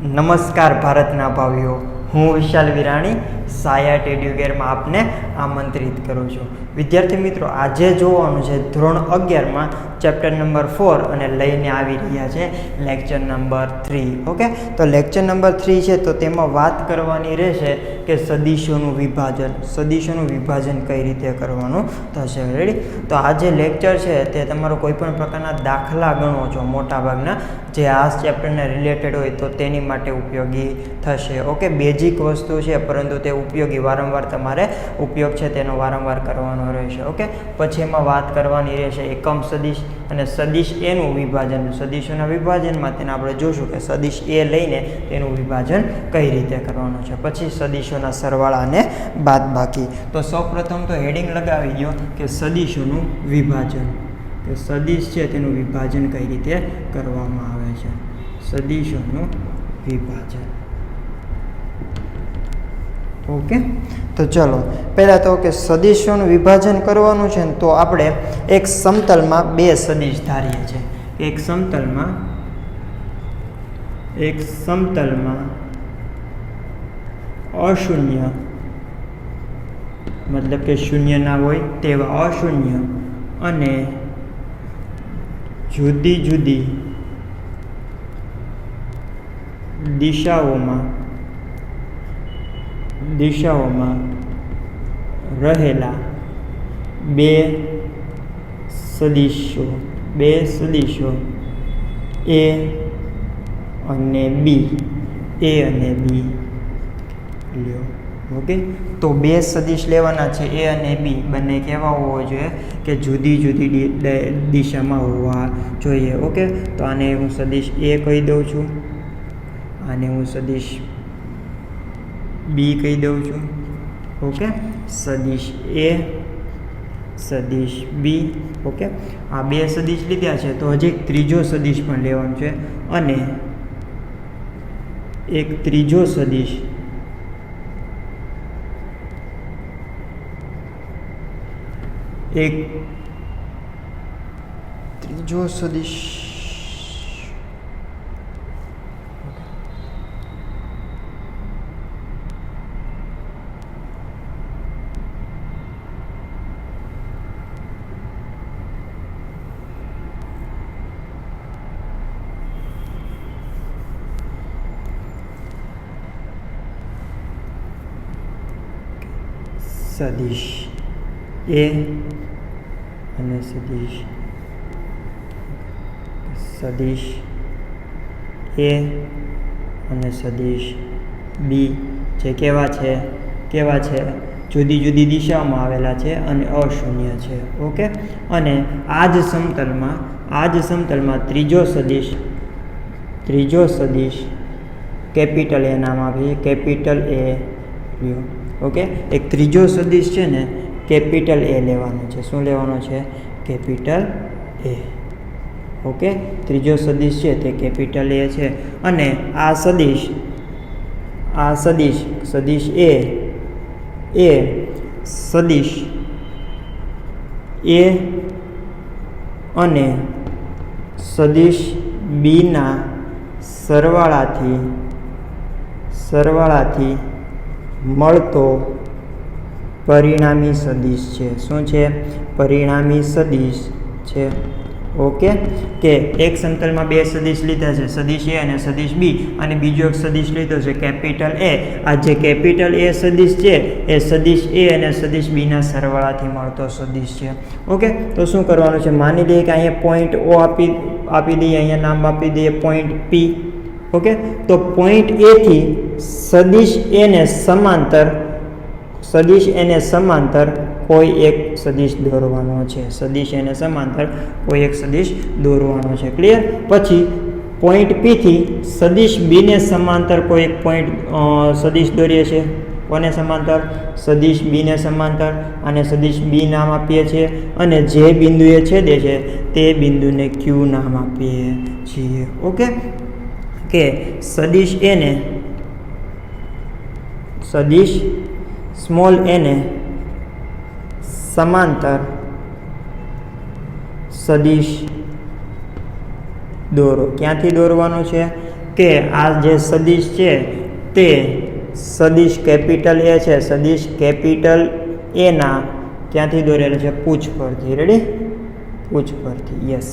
નમસ્કાર ભારતના ભાઈઓ, હું વિશાલ વિરાણી સાયટ એડ્યુકેરમાં આપને આમંત્રિત કરું છું. વિદ્યાર્થી મિત્રો, આજે જોવાનું છે ધોરણ 11માં ચેપ્ટર નંબર 4 અને લઈને આવી રહ્યા છે લેક્ચર નંબર 3. ઓકે, તો લેક્ચર નંબર 3 છે તો તેમાં વાત કરવાની રહેશે કે સદીશોનું વિભાજન કઈ રીતે કરવાનું થશે. રેડી? તો આ જે લેક્ચર છે તે તમારો કોઈ પણ પ્રકારના દાખલા ગણો છો મોટાભાગના જે આ ચેપ્ટરને રિલેટેડ હોય તો તેની માટે ઉપયોગી થશે. ઓકે, બેઝિક વસ્તુ છે પરંતુ તે ઉપયોગી વારંવાર તમારે ઉપયોગ છે તેનો વારંવાર કરવાનો રહેશે. ઓકે, પછી એમાં વાત કરવાની રહેશે એકમ સદીશ અને સદીશ એનું વિભાજન. સદીશોના વિભાજનમાં તેને આપણે જોશું કે સદીશ એ લઈને તેનું વિભાજન કઈ રીતે કરવાનું છે. પછી સદીશોના સરવાળા અને બાદબાકી. તો સૌપ્રથમ તો હેડિંગ લગાવી દો કે સદીશોનું વિભાજન, કે સદીશ છે તેનું વિભાજન કઈ રીતે કરવામાં આવે છે. સદીશોનું વિભાજન. ઓકે, તો ચલો પહેલાં તો કે સદીશોનું વિભાજન કરવાનું છે ને તો આપણે એક સમતલમાં બે સદીશ ધારીએ છીએ. એક સમતલમાં અશૂન્ય, મતલબ કે શૂન્ય ના હોય તેવા અશૂન્ય અને જુદી જુદી દિશાઓમાં રહેલા બે સદીશો એ અને બી લ્યો. ઓકે, તો બે સદીશ લેવાના છે એ અને બી. બંને કેવા હોવા જોઈએ કે જુદી જુદી દિશામાં હોવા જોઈએ. ઓકે, તો આને હું સદીશ એ કહી દઉં છું, આને હું સદીશ બી કહી દઉં છું. ઓકે, સદીશ એ, સદીશ બી. ઓકે, આ બે સદીશ લીધા છે તો હજી એક ત્રીજો સદીશ પણ લેવાનો છે અને એક ત્રીજો સદીશ સદીશ એ અને સદીશ એ અને સદીશ બી જે કેવા છે જુદી જુદી દિશામાં આવેલા છે અને અશૂન્ય છે. ઓકે, અને આ જ સમતલમાં ત્રીજો સદીશ કેપિટલ એ નામ આપીએ, કેપિટલ એ લ્યો. ઓકે, એક ત્રીજો સદીશ છે ને કેપિટલ એ લેવાનો છે. શું લેવાનો છે? કેપિટલ એ. ઓકે, ત્રીજો સદીશ છે તે કેપિટલ એ છે અને આ સદીશ એ સદીશ એ અને સદીશ બીના સરવાળાથી મળતો પરિણામી સદીશ છે. શું છે? પરિણામી સદીશ છે. ઓકે, કે એક સમતલમાં બે સદીશ લીધા છે, સદીશ એ અને સદીશ બી, અને બીજો એક સદીશ લીધો છે કેપિટલ એ. આ જે કેપિટલ એ સદીશ છે એ સદીશ એ અને સદીશ બીના સરવાળાથી મળતો સદીશ છે. ઓકે, તો શું કરવાનું છે? માની લઈએ કે અહીંયા પોઈન્ટ ઓ આપી દઈએ, અહીંયા નામ આપી દઈએ પોઈન્ટ પી. ઓકે, તો પોઈન્ટ એથી સદીશ એને સમાંતર કોઈ એક સદીશ દોરવાનો છે. ક્લિયર? પછી પોઈન્ટ પી થી સદીશ બી ને સમાંતર કોઈ એક સદીશ દોરીએ છીએ. કોને સમાંતર? સદીશ બી ને સમાંતર. અને સદીશ બી નામ આપીએ છીએ અને જે બિંદુએ છેદે છે તે બિંદુને ક્યુ નામ આપીએ છીએ. ઓકે, કે સદીશ સ્મોલ એને સમાંતર સદીશ દોરો. ક્યાંથી દોરવાનું છે? કે આ જે સદિશ છે તે સદિશ કેપિટલ એ છે, સદિશ કેપિટલ એના ક્યાંથી દોરેલો છે? પૂછ પરથી. રેડી? પૂછ પરથી. યસ.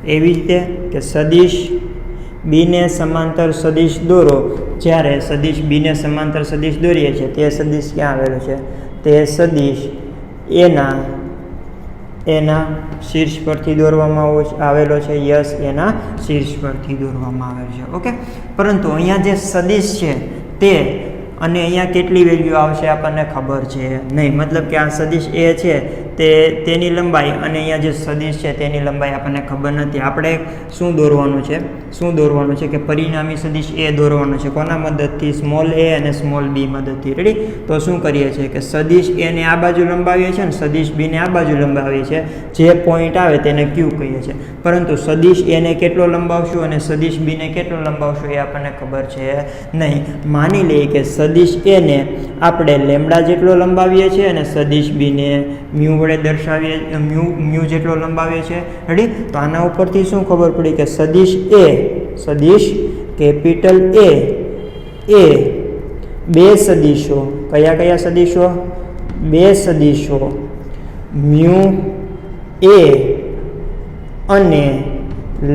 એવી રીતે કે સદિશ બીને સમાંતર સદિશ દોરો. જ્યારે સદિશ બીને સમાંતર સદિશ દોરીએ છીએ તે સદિશ ક્યાં આવેલો છે? તે સદિશ એના શીર્ષ પરથી દોરવામાં આવેલો છે. યસ, એના શીર્ષ પરથી દોરવામાં આવેલો છે. ઓકે. પરંતુ અહીંયા જે સદિશ છે તે અને અહીંયા કેટલી વેલ્યુ આવશે આપણને ખબર છે નહીં. મતલબ કે આ સદિશ એ છે તેની લંબાઈ અને અહીંયા જે સદિશ છે તેની લંબાઈ આપણને ખબર નથી. આપણે શું દોરવાનું છે? કે પરિણામી સદિશ એ દોરવાનો છે. કોના મદદથી? સ્મોલ એ અને સ્મોલ બી મદદથી. રેડી? તો શું કરીએ છીએ કે સદિશ એને આ બાજુ લંબાવીએ છીએ અને સદિશ બીને આ બાજુ લંબાવીએ છીએ. જે પોઈન્ટ આવે તેને ક્યુ કહીએ છીએ. પરંતુ સદિશ એને કેટલો લંબાવશું અને સદિશ બીને કેટલો લંબાવશું એ આપણને ખબર છે નહીં. માની લઈએ કે સદિશ એને આપણે લેમડા જેટલો લંબાવીએ છીએ અને સદિશ બીને મ્યુ વડે દર્શાવીએ, મ્યુ જેટલો લંબાવીએ છીએ. રેડી? તો આના ઉપરથી શું ખબર પડી કે સદિશ કેપિટલ એ બે સદિશો, કયા સદિશો? બે સદિશો મ્યુ એ અને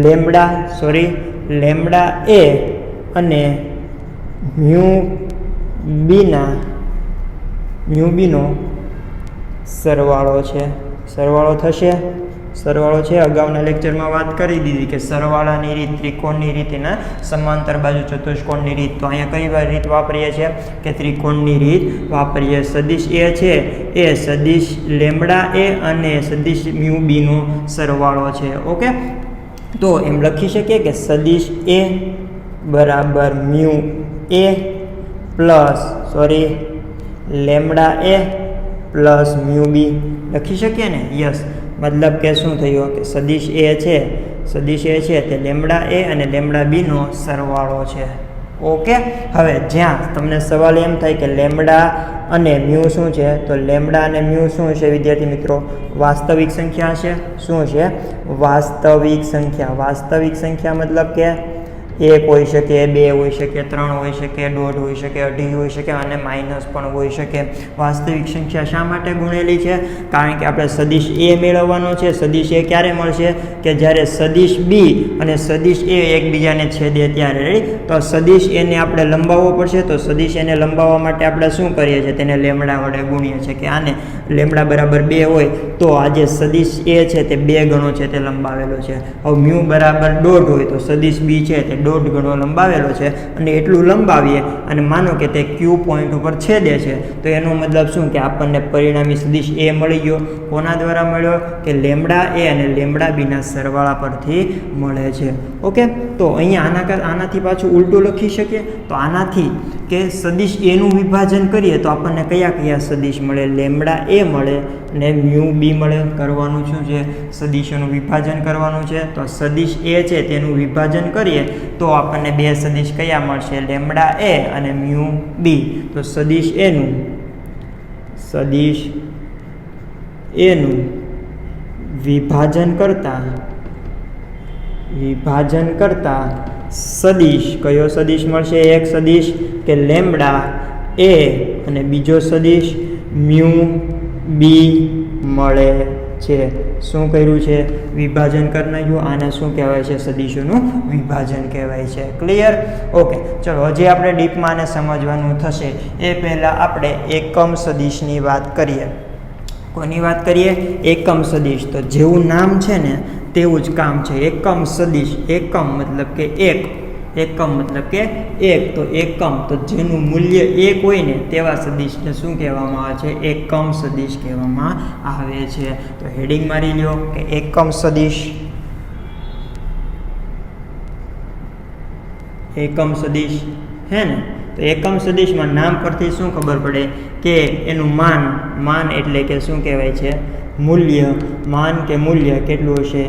લેમડા એ અને મ્યુ બીનો સરવાળો છે. સરવાળો થશે. સરવાળો છે. અગાઉના લેક્ચરમાં વાત કરી દીધી કે સરવાળાની રીત ત્રિકોણની રીત એના સમાંતર બાજુ ચતુષ્કોણની રીત. તો અહીંયા કઈ રીત વાપરીએ છીએ કે ત્રિકોણની રીત વાપરીએ. સદિશ એ છે એ સદિશ લેમડા એ અને સદિશ મ્યુ બીનો સરવાળો છે. ઓકે. તો એમ લખી શકીએ કે સદિશ એ બરાબર મ્યુ એ પ્લસ લેમડા એ પ્લસ મ્યુ બી લખી શકીએ ને? યસ. મતલબ કે શું થયું કે સદિશ એ છે તે લેમડા એ અને લેમડા બીનો સરવાળો છે. ઓકે. હવે જ્યાં તમને સવાલ એમ થાય કે લેમડા અને મ્યુ શું છે, તો લેમડા અને મ્યુ શું છે વિદ્યાર્થી મિત્રો? વાસ્તવિક સંખ્યા છે. શું છે? વાસ્તવિક સંખ્યા. વાસ્તવિક સંખ્યા મતલબ કે 1 હોઈ શકે, 2 હોઈ શકે, 3 હોઈ શકે, 1.5 હોઈ શકે, 2.5 હોઈ શકે અને માઇનસ પણ હોઈ શકે. વાસ્તવિક સંખ્યા શા માટે ગુણેલી છે? કારણ કે આપણે સદિશ એ મેળવવાનો છે. સદિશ એ ક્યારે મળશે? કે જ્યારે સદિશ બી અને સદિશ એ એકબીજાને છેદે ત્યારે. રેડી? તો સદિશ એને આપણે લંબાવવો પડશે. તો સદિશ એને લંબાવવા માટે આપણે શું કરીએ છીએ? તેને લેમડા વડે ગુણીએ છીએ. કે આને લેમડા બરાબર 2 હોય તો આ જે સદિશ એ છે તે 2 ગણો છે તે લંબાવેલો છે. હવે મ્યુ બરાબર 1.5 હોય તો સદિશ બી છે તે 1.5 ગણો લંબાવેલો છે. અને એટલું લંબાવીએ અને માનો કે તે ક્યુ પોઈન્ટ ઉપર છેદે છે તો એનો મતલબ શું કે આપણને પરિણામી સદિશ એ મળી ગયો. કોના દ્વારા મળ્યો? કે લેમડા એ અને લેમડા બીના સરવાળા પરથી મળે છે. ઓકે. તો અહીંયા આનાથી પાછું ઉલટું લખી શકીએ. તો આનાથી કે સદિશ એનું વિભાજન કરીએ તો આપણને કયા સદિશ મળે? લેમડા એ મળે અને મ્યુ બી મળે. કરવાનું શું છે? સદિશોનું વિભાજન કરવાનું છે. તો સદિશ એ છે તેનું વિભાજન કરીએ તો આપણને 2 સદિશ કયા મળશે? લેમડા એ અને મ્યુ બી. તો સદિશ એનું વિભાજન કરતા સદિશ કયો સદિશ મળશે? એક સદિશ કે લેમડા એ અને બીજો સદિશ મ્યુ બી મળે છે. શું કર્યું છે? વિભાજન કરી નાખ્યું. આને શું કહેવાય છે? સદિશોનું વિભાજન કહેવાય છે. ક્લિયર? ઓકે. ચલો હજી આપણે ડીપમાં આને સમજવાનું થશે એ પહેલાં આપણે એકમ સદિશની વાત કરીએ. કોની વાત કરીએ? એકમ સદિશ. તો જેવું નામ છે ને તેવું જ કામ છે. એકમ સદિશ. એકમ મતલબ કે એક. તો એકમ તો જેનું મૂલ્ય 1 હોય ને તેવા સદિશને શું કહેવામાં આવે છે? એકમ સદિશ કહેવામાં આવે છે. તો હેડિંગ મારી લ્યો કે એકમ સદિશ. હે ને? તો એકમ સદિશમાં નામ પરથી શું ખબર પડે કે એનું માન એટલે કે શું કહેવાય છે? મૂલ્ય. માન કે મૂલ્ય કેટલું હશે?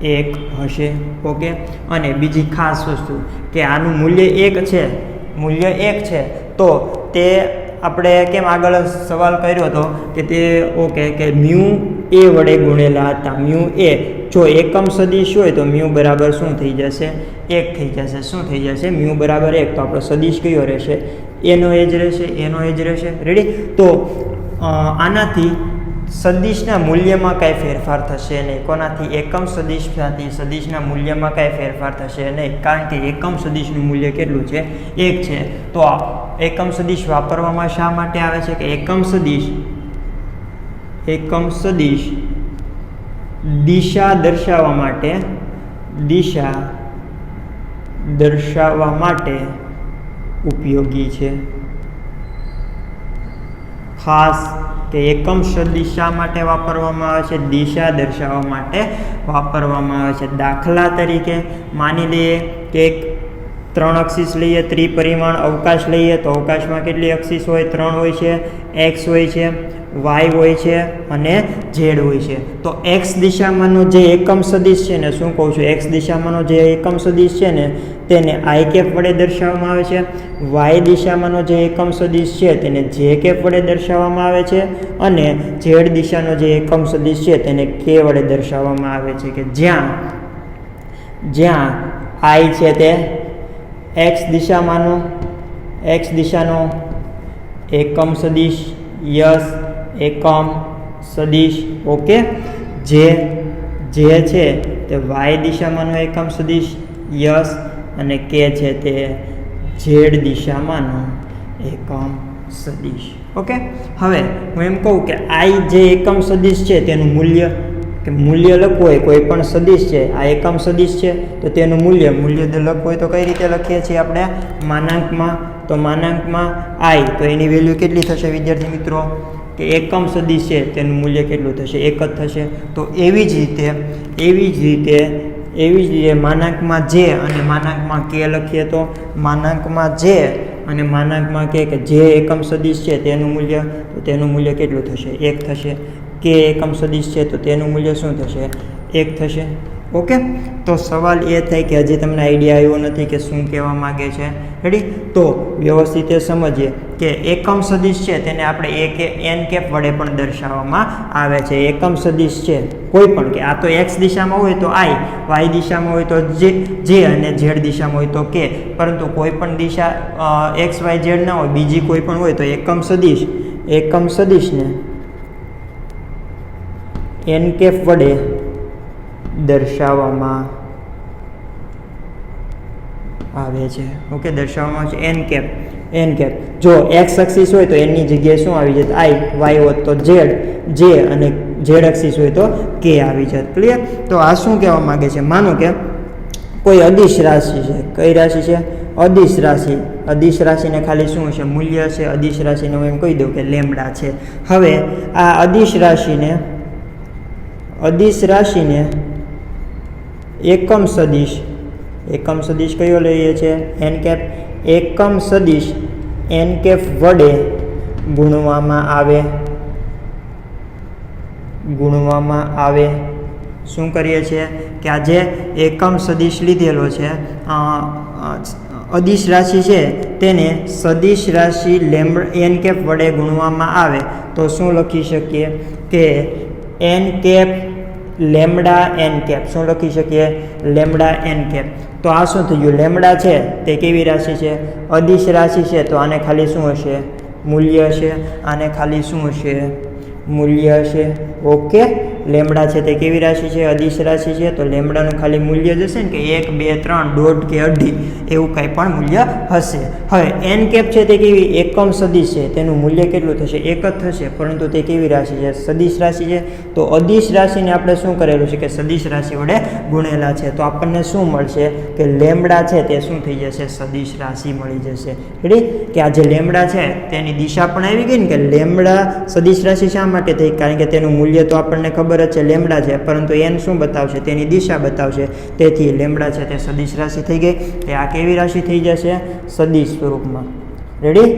1 હશે. ઓકે. અને બીજી ખાસ વસ્તુ કે આનું મૂલ્ય 1 છે તો તે આપણે કેમ આગળ સવાલ કર્યો હતો કે તે ઓકે કે મ્યુ એ વડે ગુણેલા હતા. મ્યુ એ જો એકમ સદિશ હોય તો મ્યુ બરાબર શું થઈ જશે? 1 થઈ જશે. શું થઈ જશે? મ્યુ બરાબર 1. તો આપણો સદિશ કયો રહેશે? એનો એ જ રહેશે. એનો એ જ રહેશે. રેડી? તો આનાથી સદિશના મૂલ્યમાં કાંઈ ફેરફાર થશે નહીં. કોનાથી? એકમ સદિશમાંથી સદિશના મૂલ્યમાં કાંઈ ફેરફાર થશે નહીં, કારણ કે એકમ સદિશનું મૂલ્ય કેટલું છે? 1 છે. તો એકમ સદિશ વાપરવામાં શા માટે આવે છે કે એકમ સદિશ દિશા દર્શાવવા માટે ઉપયોગી છે. ખાસ કે એકમ સદિશ શા માટે વાપરવામાં આવે છે? દિશા દર્શાવવા માટે વાપરવામાં આવે છે. દાખલા તરીકે માની લઈએ કે એક 3 અક્ષિસ લઈએ, ત્રિપરિમાણ અવકાશ લઈએ, તો અવકાશમાં કેટલી અક્ષિસ હોય? 3 હોય છે. એક્સ હોય છે, વાય હોય છે અને ઝેડ હોય છે. તો એક્સ દિશામાંનો જે એકમ સદિશ છે ને, શું કહું છું? એક્સ દિશામાંનો જે એકમ સદિશ છે ને તેને આઈ કેપ વડે દર્શાવવામાં આવે છે. વાય દિશામાંનો જે એકમ સદિશ છે તેને જે કેપ વડે દર્શાવવામાં આવે છે. અને ઝેડ દિશાનો જે એકમ સદિશ છે તેને કે વડે દર્શાવવામાં આવે છે. કે જ્યાં આઈ છે તે એક્સ દિશાનો એકમ સદિશ, યસ એકમ સદિશ. ઓકે. જે છે તે વાય દિશામાંનો એકમ સદિશ, યસ, અને કે છે તે ઝેડ દિશામાંનો એકમ સદિશ. ઓકે. હવે હું એમ કહું કે આઈ જે એકમ સદિશ છે તેનું મૂલ્ય લખવું હોય, કોઈ પણ સદિશ છે, આ એકમ સદિશ છે તો તેનું મૂલ્ય લખવું હોય તો કઈ રીતે લખીએ છીએ આપણે? માનાંકમાં. તો માનાંકમાં આઈ, તો એની વેલ્યુ કેટલી થશે વિદ્યાર્થી મિત્રો? કે એકમ સદિશ છે તેનું મૂલ્ય કેટલું થશે? 1 જ થશે. તો એવી જ રીતે માનાંકમાં જે અને માનાંકમાં કે લખીએ તો માનાંકમાં જે અને માનાંકમાં કે જે એકમ સદિશ છે તેનું મૂલ્ય કેટલું થશે? 1 થશે. કે એકમ સદિશ છે તો તેનું મૂલ્ય શું થશે? 1 થશે. ઓકે. તો સવાલ એ થાય કે હજી તમને આઈડિયા આવ્યો નથી કે શું કહેવા માગે છે. રેડી? તો વ્યવસ્થિત સમજીએ કે એકમ સદિશ છે તેને આપણે એન કેપ વડે પણ દર્શાવવામાં આવે છે. એકમ સદિશ છે કોઈ પણ, કે આ તો એક્સ દિશામાં હોય તો આઈ, વાય દિશામાં હોય તો જે અને ઝેડ દિશામાં હોય તો કે, પરંતુ કોઈ પણ દિશા એક્સ વાય ઝેડ ના હોય, બીજી કોઈ પણ હોય તો એકમ સદિશને એન કેપ વડે દર્શાવવામાં આવે છે. ઓકે. દર્શાવવામાં આવે છે એન કેપ. જો એક્સ અક્ષિસ હોય તો એની જગ્યાએ શું આવી જાય? આઈ. વાય હોત તો ઝેડ, જે અને ઝેડ અક્ષિસ હોય તો કે આવી જાય. ક્લિયર? તો આ શું કહેવા માંગે છે? માનો કે કોઈ અદિશ રાશિ છે. કઈ રાશિ છે? અદિશ રાશિ. અદિશ રાશિને ખાલી શું છે? મૂલ્ય છે. અદિશ રાશિને હું એમ કહી દઉં કે લેમ્બડા છે. હવે આ અદિશ રાશિને એકમ સદિશ કયો લઈએ છે? N cap. એકમ સદિશ એન કેપ વડે ગુણવામાં આવે. શું કરીએ છીએ કે આ જે એકમ સદિશ લીધેલો છે, અદિશ રાશિ છે તેને સદિશ રાશિ એન કેપ વડે ગુણવામાં આવે તો શું લખી શકીએ? કે n cap lambda n cap. શું લખી શકીએ? Lambda n cap. તો આ શું થઈ ગયું? લેમ્બડા છે તે કેવી રાશિ છે? અદિશ રાશિ છે. તો આને ખાલી શું હશે? મૂલ્ય હશે. આને ખાલી શું હશે? મૂલ્ય હશે. ઓકે. લેમ્બડા છે તે કેવી રાશિ છે? અદિશ રાશિ છે. તો લેમ્બડાનું ખાલી મૂલ્ય જ હશે ને કે 1, 2, 3, 1.5 કે 2.5 એવું કંઈ પણ મૂલ્ય હશે. હવે એન કેપ છે તે કેવી? એકમ સદિશ છે. તેનું મૂલ્ય કેટલું થશે? 1 જ થશે. પરંતુ તે કેવી રાશિ છે? સદિશ રાશિ છે. તો અદિશ રાશિને આપણે શું કરેલું છે કે સદિશ રાશિ વડે ગુણેલા છે. તો આપણને શું મળશે? કે લેમ્બડા છે તે શું થઈ જશે? સદિશ રાશિ મળી જશે. રેડી? કે આ જે લેમ્બડા છે તેની દિશા પણ આવી ગઈ ને, કે લેમ્બડા સદિશ રાશિ શા માટે થઈ? કારણ કે તેનું મૂલ્ય તો આપણને ખબર જ છે, લેમ્બડા છે, પરંતુ એન શું બતાવશે? તેની દિશા બતાવશે. તેથી લેમ્બડા છે તે સદિશ રાશિ થઈ ગઈ. એ આ કેવી રાશિ થઈ જશે? સદિશ સ્વરૂપમાં. રેડી?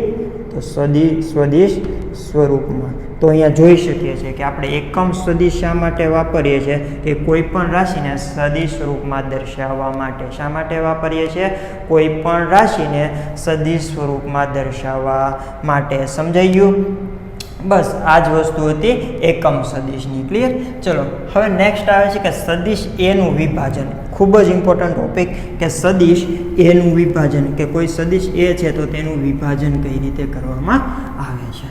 તો સદિશ સ્વરૂપમાં. તો અહીંયા જોઈ શકીએ છીએ કે આપણે એકમ સદિશ શા માટે વાપરીએ છીએ? કે કોઈ પણ રાશિને સદિશ સ્વરૂપમાં દર્શાવવા માટે. શા માટે વાપરીએ છીએ? કોઈ પણ રાશિને સદિશ સ્વરૂપમાં દર્શાવવા માટે. સમજાઈ ગયું? બસ આ જ વસ્તુ હતી એકમ સદિશની. ક્લિયર? ચલો હવે નેક્સ્ટ આવે છે કે સદિશ એનું વિભાજન. ખૂબ જ ઇમ્પોર્ટન્ટ ટોપિક કે સદિશ એનું વિભાજન, કે કોઈ સદિશ એ છે તો તેનું વિભાજન કઈ રીતે કરવામાં આવે છે.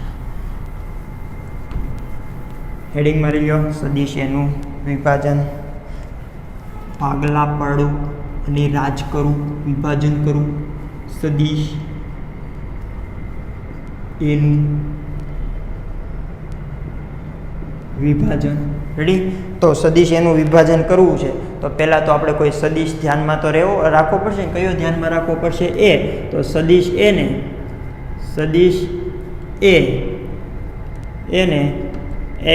હેડિંગ મારી લો, સદિશ એનું વિભાજન. ભાગલા પાડું અને રાજ કરું, વિભાજન કરું, સદિશ એનું વિભાજન. રેડી? તો સદિશ એનું વિભાજન કરવું છે તો પહેલાં તો આપણે કોઈ સદિશ ધ્યાનમાં તો રાખવો પડશે. કયો ધ્યાનમાં રાખવો પડશે? એ. તો સદિશ એને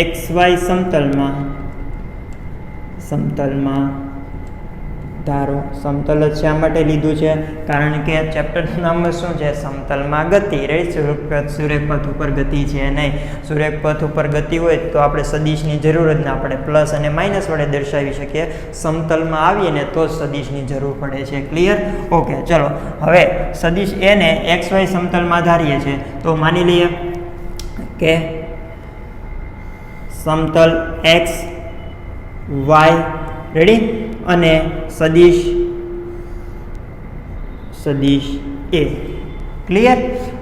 XY સમતલમાં ધારો. સમતલ જ શા માટે લીધું છે? કારણ કે ચેપ્ટરનું નામ શું છે? સમતલમાં ગતિ. રાઈટ? સૂર્યપથ ઉપર ગતિ છે નહીં. સૂર્યપથ ઉપર ગતિ હોય તો આપણે સદિશની જરૂર જ ના પડે, પ્લસ અને માઇનસ વડે દર્શાવી શકીએ. સમતલમાં આવીએ ને તો જ સદિશની જરૂર પડે છે. ક્લિયર? ઓકે, ચલો હવે સદિશ એને XY સમતલમાં ધારીએ છીએ તો માની લઈએ કે સમતલ x y. રેડી? અને સદિશ એ. ક્લિયર?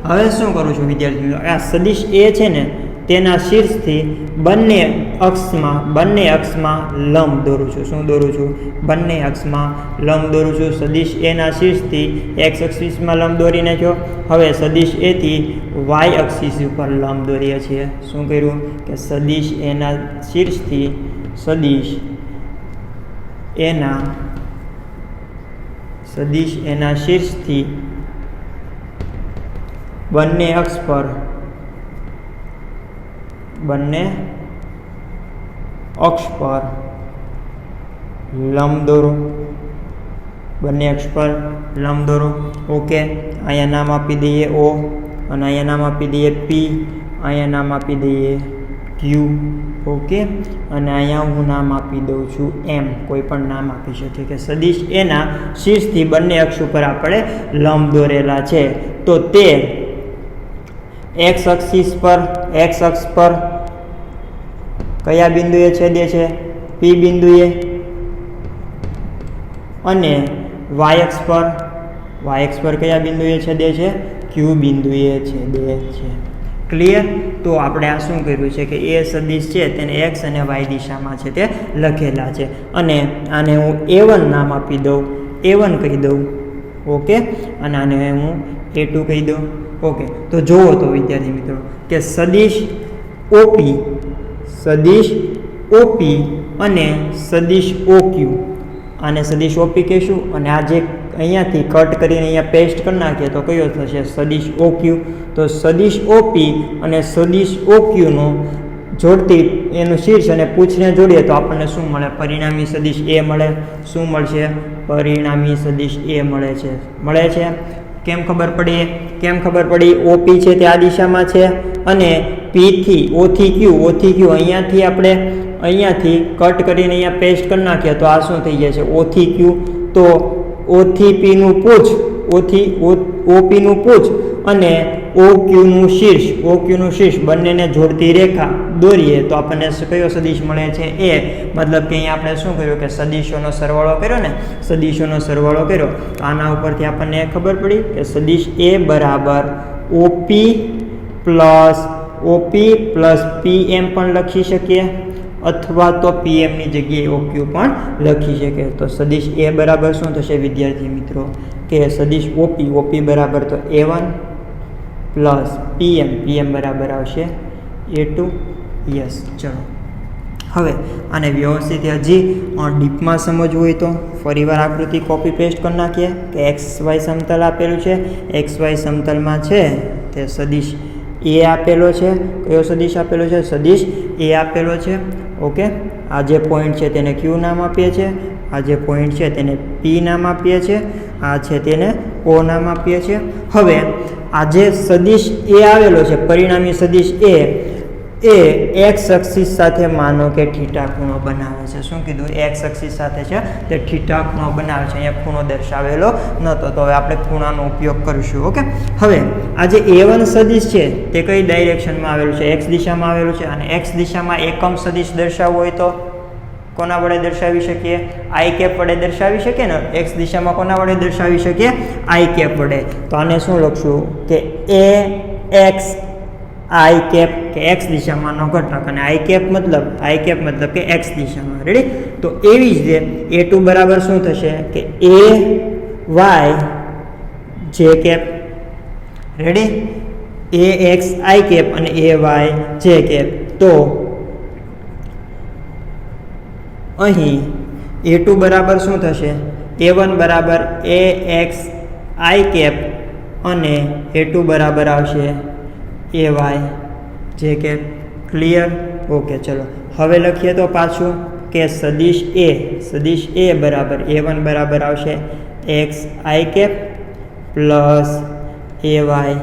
હવે શું કરું છું વિદ્યાર્થી મિત્રો? આ સદિશ એ છે ને તેના શીર્ષથી બંને અક્ષમાં લંબ દોરું છું. શું દોરું છું? બંને અક્ષમાં લંબ દોરું છું. સદિશ એના શીર્ષથી x અક્ષમાં લંબ દોરી નાખ્યો. હવે સદિશ એથી y અક્ષિસ ઉપર લંબ દોરીએ છીએ. શું કર્યું? કે સદિશ એના શીર્ષથી બંને અક્ષ પર લંબ દોરો. બંને અક્ષ પર લંબ દોરો. ઓકે, અહીંયા નામ આપી દઈએ O, અને અહીંયા નામ આપી દઈએ P, અહીંયા નામ આપી દઈએ Q. ઓકે, અને અહીંયા હું નામ આપી દઉં છું M. કોઈ પણ નામ આપી શકીએ. કે સદિશ એના શીર્ષથી બંને અક્ષ ઉપર આપણે લંબ દોરેલા છે તો તે x અક્ષ પર કયા બિંદુએ છેદે છે? P બિંદુએ. અને y અક્ષ પર કયા બિંદુએ છેદે છે? Q બિંદુએ છેદે છે. ક્લિયર? તો આપણે આ શું કર્યું છે કે એ સદિશ છે તેને x અને y દિશામાં છે તે લખેલા છે. અને આને હું A1 નામ આપી દઉં, A1 કહી દઉં. ઓકે, અને આને હું A2 કહી દઉં. ઓકે, તો જુઓ તો વિદ્યાર્થી મિત્રો કે સદિશ OP અને સદિશ OQ. આને સદિશ OP કહીશું અને આ જે અહીંયાથી કટ કરીને અહીંયા પેસ્ટ કરી નાખીએ તો કયો થશે? સદિશ OQ. તો સદિશ OP અને સદિશ OQ નો જોડતી એનું શીર્ષ અને પૂછને જોડીએ તો આપણને શું મળે? પરિણામી સદિશ A મળે. શું મળશે? પરિણામી સદિશ A મળે છે. કેમ ખબર પડી? OP છે તે આ દિશામાં છે અને O થી Q અહીંયાથી આપણે કટ કરીને અહીંયા પેસ્ટ કરી નાખીએ તો આ શું થઈ જશે? O થી Q. તો O થી P નું પૂછ, OP નું પૂછ અને OQ નું શીર્ષ બંનેને જોડતી રેખા દોરીએ તો આપણને કયો સદિશ મળે છે? A. મતલબ કે અહીંયા આપણે શું કર્યું કે સદિશોનો સરવાળો કર્યો. તો આના ઉપરથી આપણને ખબર પડી કે સદિશ A બરાબર OP પ્લસ PM પણ લખી શકીએ અથવા તો PM ની જગ્યાએ OQ પણ લખી શકે. તો સદિશ A બરાબર શું થશે વિદ્યાર્થી મિત્રો? કે સદિશ OP બરાબર તો A1 પ્લસ PM બરાબર આવશે A2. યસ. ચલો હવે આને વ્યવસ્થિત હજી ડીપમાં સમજવું હોય તો ફરીવાર આકૃતિ કોપી પેસ્ટ કરી નાખીએ કે XY સમતલ આપેલું છે. XY સમતલમાં છે તે સદિશ A આપેલો છે. કયો સદિશ આપેલો છે? સદિશ A આપેલો છે. ઓકે, આ જે પોઈન્ટ છે તેને Q નામ આપીએ છીએ, આ જે પોઈન્ટ છે તેને P નામ આપીએ છીએ, આ છે તેને O નામ આપીએ છીએ. હવે આ જે સદિશ A આવેલો છે, પરિણામી સદિશ A, એ એક્સ અક્ષિસ સાથે માનો કે થીટા ખૂણો બનાવે છે. શું કીધું? એક્સ અક્ષિસ સાથે છે તે થીટા ખૂણો બનાવે છે. અહીંયા ખૂણો દર્શાવેલો નહોતો, તો હવે આપણે ખૂણાનો ઉપયોગ કરીશું. ઓકે, હવે આ જે A1 સદિશ છે તે કઈ ડાયરેક્શનમાં આવેલું છે? એક્સ દિશામાં આવેલું છે. અને એક્સ દિશામાં એકમ સદિશ દર્શાવવો હોય તો કોના વડે દર્શાવી શકીએ? આઈ કેપ વડે દર્શાવી શકીએ ને. એક્સ દિશામાં કોના વડે દર્શાવી શકીએ? આઈ કેપ વડે. તો આને શું લખશું કે એ એક્સ આઈ કેપ, કે એક્સ દિશામાંનો ઘટક, અને આઈ કેપ મતલબ કે એક્સ દિશામાં. રેડી? તો એવી જ રીતે A2 બરાબર શું થશે કે એ વાય જે cap. Ready? A x I cap અને એ વાય જે કેપ. તો અહીં A2 બરાબર શું થશે? A1 બરાબર એ એક્સ આઈ કેપ અને A2 બરાબર આવશે એ વાય જે કેપ. ક્લિયર? ઓકે, ચલો હવે લખીએ તો પાછું કે સદિશ એ બરાબર A1 બરાબર આવશે એક્સ આઈ કેપ પ્લસ એ વાય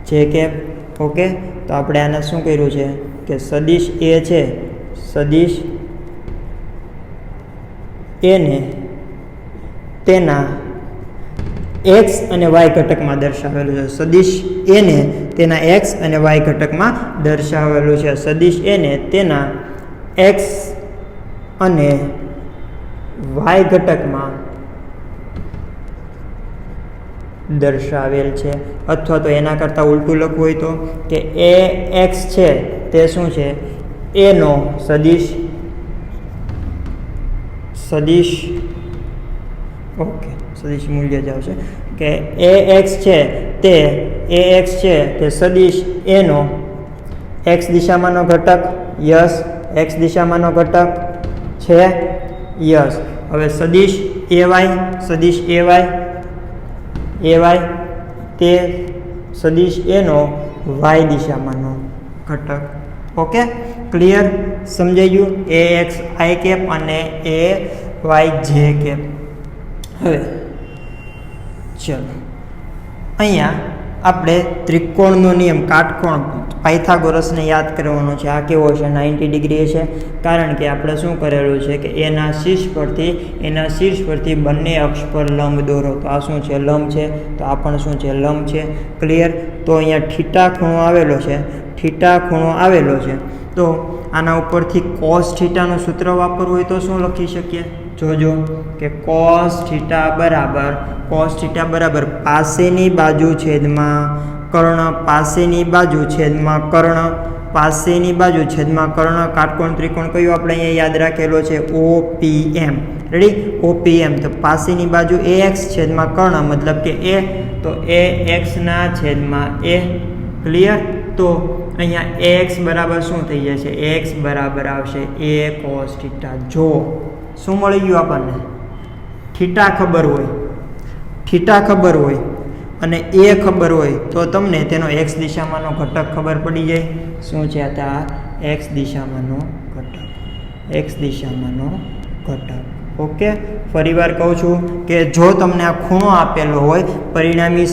જે કેપ. ઓકે, તો આપણે આને શું કર્યું છે કે સદિશ એ છે, સદિશ એને તેના એક્સ અને વાય ઘટકમાં દર્શાવેલું છે. સદિશ એને તેના એક્સ અને વાય ઘટકમાં દર્શાવેલું છે. સદિશ એને તેના એક્સ અને વાય ઘટકમાં દર્શાવેલ છે. અથવા તો એના કરતાં ઉલટું લખવું હોય તો કે એ એક્સ છે તે શું છે? એનો સદિશ ઓકે, સદિશ મૂલ્ય જ આવશે કે એ એક્સ છે તે સદિશ એનો એક્સ દિશામાંનો ઘટક. યસ, એક્સ દિશામાંનો ઘટક છે. યસ. હવે સદિશ એ વાય તે સદિશ એનો વાય દિશામાંનો ઘટક. Okay, clear? સમજાઈ ગયું? એ એક્સ આઈ કેપ અને એ વાય જે કેપ. હવે ચલો અહીંયા આપણે ત્રિકોણનો નિયમ, કાટકોણ પાયથાગોરસને યાદ કરવાનો છે. આ કેવો છે? 90 ડિગ્રી છે. કારણ કે આપણે શું કરેલું છે કે એના શીર્ષ પરથી બંને અક્ષ પર લંબ દોરો. તો આ શું છે? લંબ છે. તો આ પણ શું છે? લંબ છે. ક્લિયર? તો અહીંયા થીટા ખૂણો આવેલો છે. તો આના ઉપરથી કોસ થીટાનું સૂત્ર વાપરવું હોય તો શું લખી શકીએ? જોજો કે કોસ થીટા બરાબર પાસેની બાજુ છેદમાં કર્ણ. કાટકોણ ત્રિકોણ કયું આપણે અહીંયા યાદ રાખેલો છે? OPM. રેડી? OPM. તો પાસેની બાજુ AX છેદમાં કર્ણ મતલબ કે A, તો AX ના છેદમાં A. ક્લિયર? તો અહીંયા AX બરાબર શું થઈ જશે? AX બરાબર આવશે A cos થીટા. જો શું મળી ગયું આપણને? થીટા ખબર હોય અને A ખબર હોય તો તમને તેનો એક્સ દિશામાંનો ઘટક ખબર પડી જાય. શું છે આ? એક્સ દિશામાંનો ઘટક. ઓકે, ફરીવાર કહું છું કે જો તમને આ ખૂણો આપેલો હોય, પરિણામી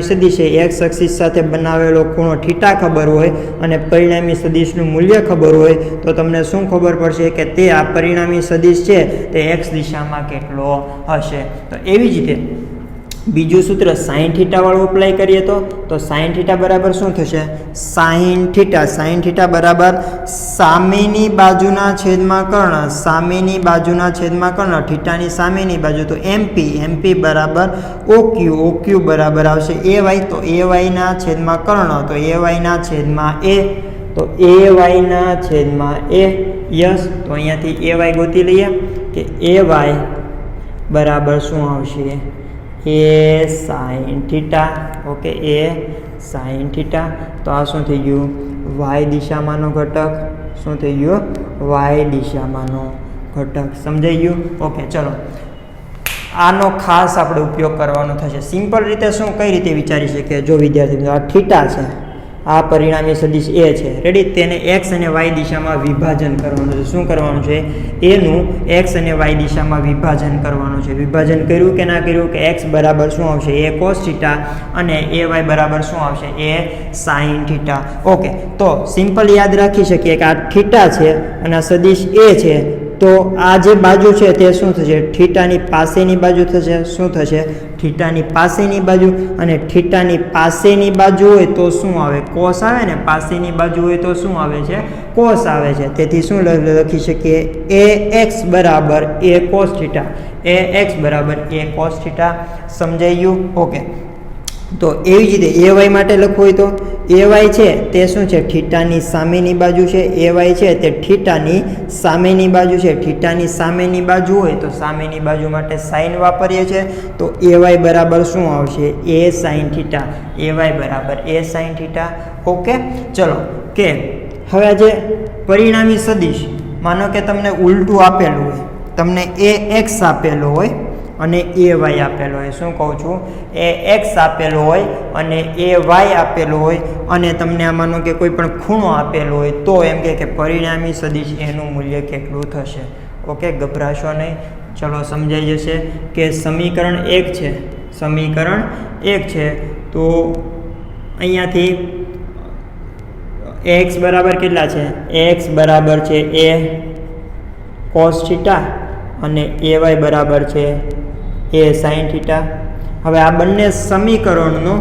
સદિશે એક્સ અક્ષિસ સાથે બનાવેલો ખૂણો થીટા ખબર હોય અને પરિણામી સદિશનું મૂલ્ય ખબર હોય તો તમને શું ખબર પડશે કે તે આ પરિણામી સદિશ છે તે એક્સ દિશામાં કેટલો હશે. તો એવી જ રીતે બીજું સૂત્ર સાઇન થીટા વાળું અપ્લાય કરીએ તો સાઇન થીટા બરાબર શું થશે? સાઇન થીટા બરાબર સામેની બાજુના છેદમાં કર્ણ. થીટાની સામેની બાજુ તો MP બરાબર OQ બરાબર આવશે AY. તો AY ના છેદમાં કર્ણ, તો AY ના છેદમાં A. યસ. તો અહીંયાથી AY ગોતી લઈએ કે AY બરાબર શું આવશે? A sin theta. Okay, A sin theta. તો આ શું થઈ ગયું? વાય દિશામાંનો ઘટક. શું થઈ ગયું? વાય દિશામાંનો ઘટક. સમજાઈ ગયું? ઓકે, ચલો આનો ખાસ આપણે ઉપયોગ કરવાનો થશે. સિમ્પલ રીતે કઈ રીતે વિચારી શકીએ? જો વિદ્યાર્થી મિત્રો, આ આ પરિણામી સદિશ એ છે, રેડી. તેને એક્સ અને વાય દિશામાં વિભાજન કરવાનું છે. શું કરવાનું છે? એનું એક્સ અને વાય દિશામાં વિભાજન કરવાનું છે. વિભાજન કર્યું કે ના કર્યું? કે એક્સ બરાબર શું આવશે? એ કોસ થીટા અને એ વાય બરાબર શું આવશે? એ સાઇન થીટા. ઓકે, તો સિમ્પલ યાદ રાખી શકીએ કે આ થીટા છે અને આ સદિશ એ છે. તો આ જે બાજુ છે તે શું થશે? થીટાની પાસેની બાજુ થશે. શું થશે? થીટાની પાસેની બાજુ. અને થીટાની પાસેની બાજુ હોય તો શું આવે? કોસ આવે ને. પાસેની બાજુ હોય તો શું આવે છે? કોસ આવે છે. તેથી શું લખી શકીએ? એ એક્સ બરાબર એ કોસ થીટા. એ એક્સ બરાબર એ કોસ થીટા. સમજાઈ ગયું? ઓકે, તો એવી જ રીતે એ વાય માટે લખવું હોય તો એ વાય છે તે શું છે? થીટાની સામેની બાજુ છે. એ વાય છે તે થીટાની સામેની બાજુ છે. થીટાની સામેની બાજુ હોય તો સામેની બાજુ માટે સાઇન વાપરીએ છીએ. તો એ વાય બરાબર શું આવશે? એ સાઇન થીટા. એ વાય બરાબર એ સાઇન થીટા. ઓકે, ચલો કે હવે આ જે પરિણામી સદિશ, માનો કે તમને ઉલટું આપેલું હોય, તમને એ એક્સ આપેલો હોય અને એ વાય આપેલો હોય. શું કહું છું? એ એક્સ આપેલો હોય અને એ વાય આપેલો હોય અને તમને આ માનો કે કોઈ પણ ખૂણો આપેલો હોય તો એમ કે પરિણામી સદિશ એનું મૂલ્ય કેટલું થશે. ઓકે, ગભરાશો નહીં. ચલો સમજાઈ જશે કે સમીકરણ 1 છે. સમીકરણ 1 છે તો અહીંયાથી એક્સ બરાબર કેટલા છે? એક્સ બરાબર છે એ કોસ થીટા અને એ વાય બરાબર છે એ સાઇન થીટા. હવે આ બંને સમીકરણનો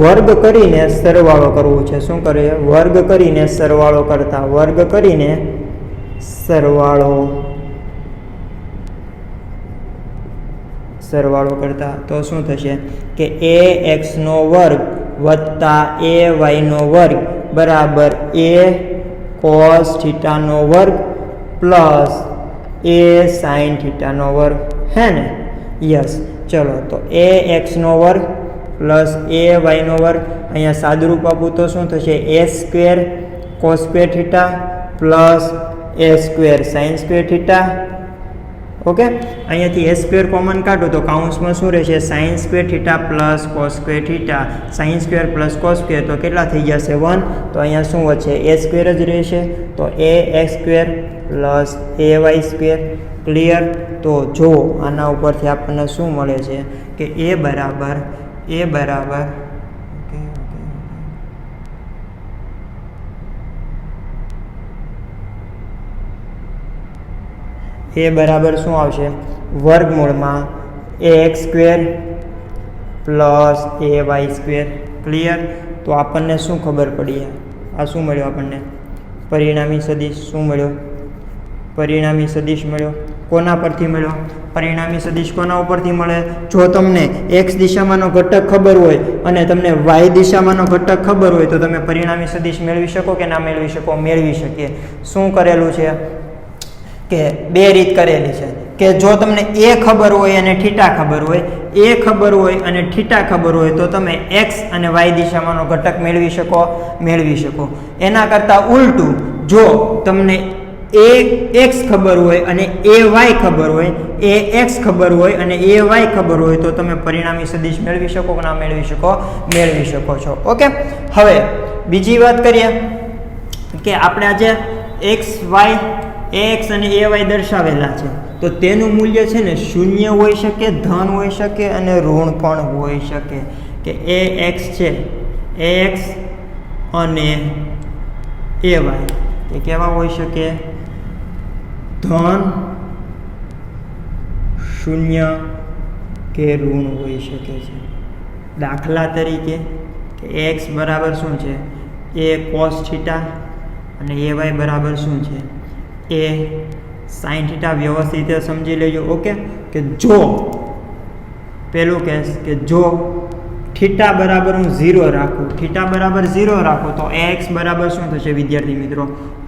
વર્ગ કરીને સરવાળો કરવો છે. શું કરે? વર્ગ કરીને સરવાળો કરતા. વર્ગ કરીને સરવાળો કરતા તો શું થશે? કે એ એક્સનો વર્ગ વત્તા એ વાયનો વર્ગ બરાબર એ કોસ થીટાનો વર્ગ પ્લસ એ સાઇન થીટાનો વર્ગ. હે ને? યસ. ચલો, તો એ એક્સનો વર્ગ પ્લસ એ વાયનો વર્ગ. અહીંયા સાદુરૂપ આપું તો શું થશે? A square cos square theta plus A square sine square theta. Okay, અહીંયાથી એ સ્ક્વેર કોમન કાઢો તો કાઉન્સમાં શું રહેશે? Sine square theta plus cos square theta. Sine square plus cos square તો કેટલા થઈ જશે? 1. તો અહીંયા શું વધશે? એ સ્ક્વેર જ રહેશે. તો A X square plus A Y square. Clear? તો જો આના ઉપરથી આપણને શું મળે છે? કે એ બરાબર એ બરાબર શું આવશે? વર્ગમૂળમાં A X square plus A Y square. Clear? તો આપણને શું ખબર પડી? આ શું મળ્યું આપણને? પરિણામી સદિશ. શું મળ્યો? પરિણામી સદિશ મળ્યો. કોના પરથી મળ્યો? પરિણામી સદિશ કોના ઉપરથી મળે? જો તમને એક્સ દિશામાંનો ઘટક ખબર હોય અને તમને વાય દિશામાંનો ઘટક ખબર હોય તો તમે પરિણામી સદિશ મેળવી શકો કે ના મેળવી શકો? મેળવી શકીએ. શું કરેલું છે? કે બે રીત કરેલી છે કે જો તમને એ ખબર હોય અને થીટા ખબર હોય, એ ખબર હોય અને થીટા ખબર હોય તો તમે એક્સ અને વાય દિશામાંનો ઘટક મેળવી શકો. એના કરતાં ઉલટું, જો તમને એ એક્સ ખબર હોય અને એ વાય ખબર હોય, એ એક્સ ખબર હોય અને એ વાય ખબર હોય તો તમે પરિણામી સદિશ મેળવી શકો કે ના મેળવી શકો? મેળવી શકો છો. ઓકે, હવે બીજી વાત કરીએ કે આપણે આજે એક્સ વાય એક્સ અને એ વાય દર્શાવેલા છે તો તેનું મૂલ્ય છે ને શૂન્ય હોઈ શકે, ધન હોઈ શકે અને ઋણ પણ હોઈ શકે. કે એ એક્સ છે, એ એક્સ અને એ વાય એ કેવા હોઈ શકે? ધન, શૂન્ય કે ઋણ હોઈ શકે છે. દાખલા તરીકે કે એક્સ બરાબર શું છે? એ કોસ થીટા અને એ વાય બરાબર શું છે? એ સાઇન થીટા. વ્યવસ્થિત રીતે સમજી લેજો. ઓકે, કે જો પેલું કેસ કે જો થીટા બરાબર હું 0 રાખું, થીટા બરાબર 0 રાખું તો એક્સ બરાબર શું થશે વિદ્યાર્થી મિત્રો?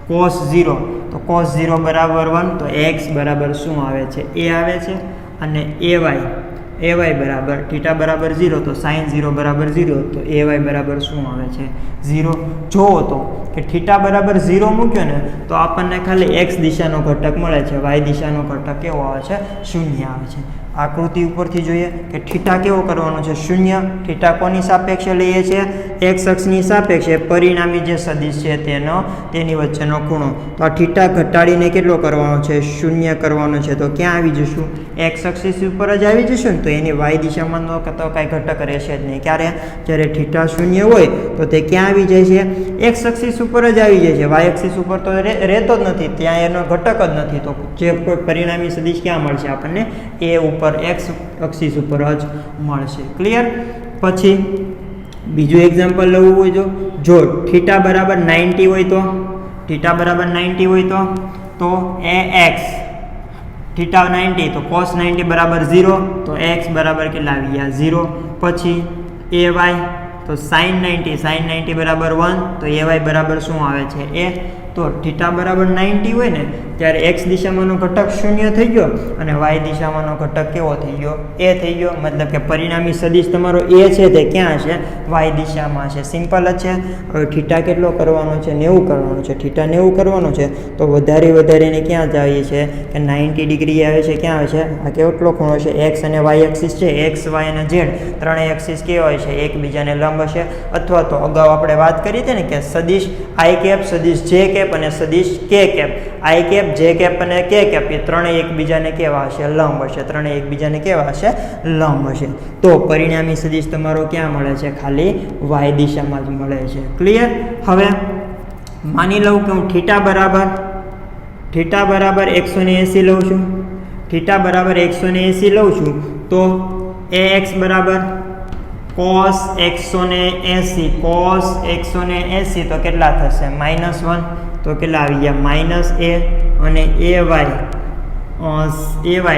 કોસ 0. તો કોસ 0 બરાબર 1. તો એક્સ બરાબર શું આવે છે? એ આવે છે. અને એ વાય બરાબર થીટા બરાબર 0 તો સાઇન 0 બરાબર 0 તો એ વાય બરાબર શું આવે છે? 0. જોવો તો કે થીટા બરાબર 0 મૂક્યો ને તો આપણને ખાલી એક્સ દિશાનો ઘટક મળે છે, વાય દિશાનો ઘટક કેવો આવે છે? શૂન્ય આવે છે. આકૃતિ ઉપરથી જોઈએ કે થીટા કેવો કરવાનો છે? શૂન્ય. થીટા કોની સાપેક્ષે લઈએ છીએ? એક્સ અક્ષની સાપેક્ષે પરિણામી જે સદિશ છે તેની વચ્ચેનો ખૂણો. તો આ થીટા ઘટાડીને કેટલો કરવાનો છે? શૂન્ય કરવાનો છે. તો ક્યાં આવી જશું? એક્સ અક્ષ ઉપર જ આવી જશું ને. તો એની વાય દિશામાં તો કાંઈ ઘટક રહેશે જ નહીં. ક્યારે? જ્યારે થીટા શૂન્ય હોય તો તે ક્યાં આવી જાય છે? એક્સ અક્ષ ઉપર જ આવી જાય છે. વાય અક્ષ ઉપર તો રહેતો જ નથી, ત્યાં એનો ઘટક જ નથી. તો જે કોઈ પરિણામી સદિશ ક્યાં મળશે આપણને? એ ઉપર એક્સ અક્ષ ઉપર જ મળશે. ક્લિયર? પછી બીજું એક્ઝામ્પલ લેવું હોય જો થીટા બરાબર 90 હોય તો થીટા બરાબર 90 હોય તો એ એક્સ થીટા 90 તો કોસ 90 બરાબર 0 તો એક્સ બરાબર કેટલા આવી ગયા? 0. પછી એ વાય તો સાઇન 90 બરાબર 1 તો એ વાય બરાબર શું આવે છે? એ. તો થીટા બરાબર 90 હોય ને ત્યારે એક્સ દિશામાંનો ઘટક શૂન્ય થઈ ગયો અને વાય દિશામાંનો ઘટક કેવો થઈ ગયો? એ થઈ ગયો. મતલબ કે પરિણામી સદિશ તમારો એ છે તે ક્યાં છે? વાય દિશામાં છે. સિમ્પલ જ છે. હવે થીટા કેટલો કરવાનો છે? 90 કરવાનો છે. થીટા 90 કરવાનો છે તો વધારીને ક્યાં જઈએ છે કે 90 ડિગ્રી આવે છે. ક્યાં આવે છે? આ કેટલો ખૂણો છે? એક્સ અને વાય એક્સિસ છે. એક્સ વાય અને ઝેડ ત્રણેય એક્સિસ કેવા હોય છે? એકબીજાને લંબ હશે. અથવા તો અગાઉ આપણે વાત કરી હતી ને કે સદિશ આઈ કેપ, સદિશ જે કેપ અને સદિશ k cap. I cap, j cap અને કે કેપ એ ત્રણેય એકબીજાને કેવા હશે? લંબ હશે. ત્રણેય એકબીજાને કેવા હશે? લંબ હશે. તો પરિણામી સદિશ તમારો ક્યાં મળે છે? ખાલી વાય દિશામાં જ મળે છે. ક્લિયર? હવે માની લઉં કે હું થીટા બરાબર 180 લઉં છું. થીટા બરાબર 180 લઉં છું તો એ એક્સ બરાબર cos 180 તો કેટલા થશે? -1 તો કેટલા આવી ગયા? -a અને a y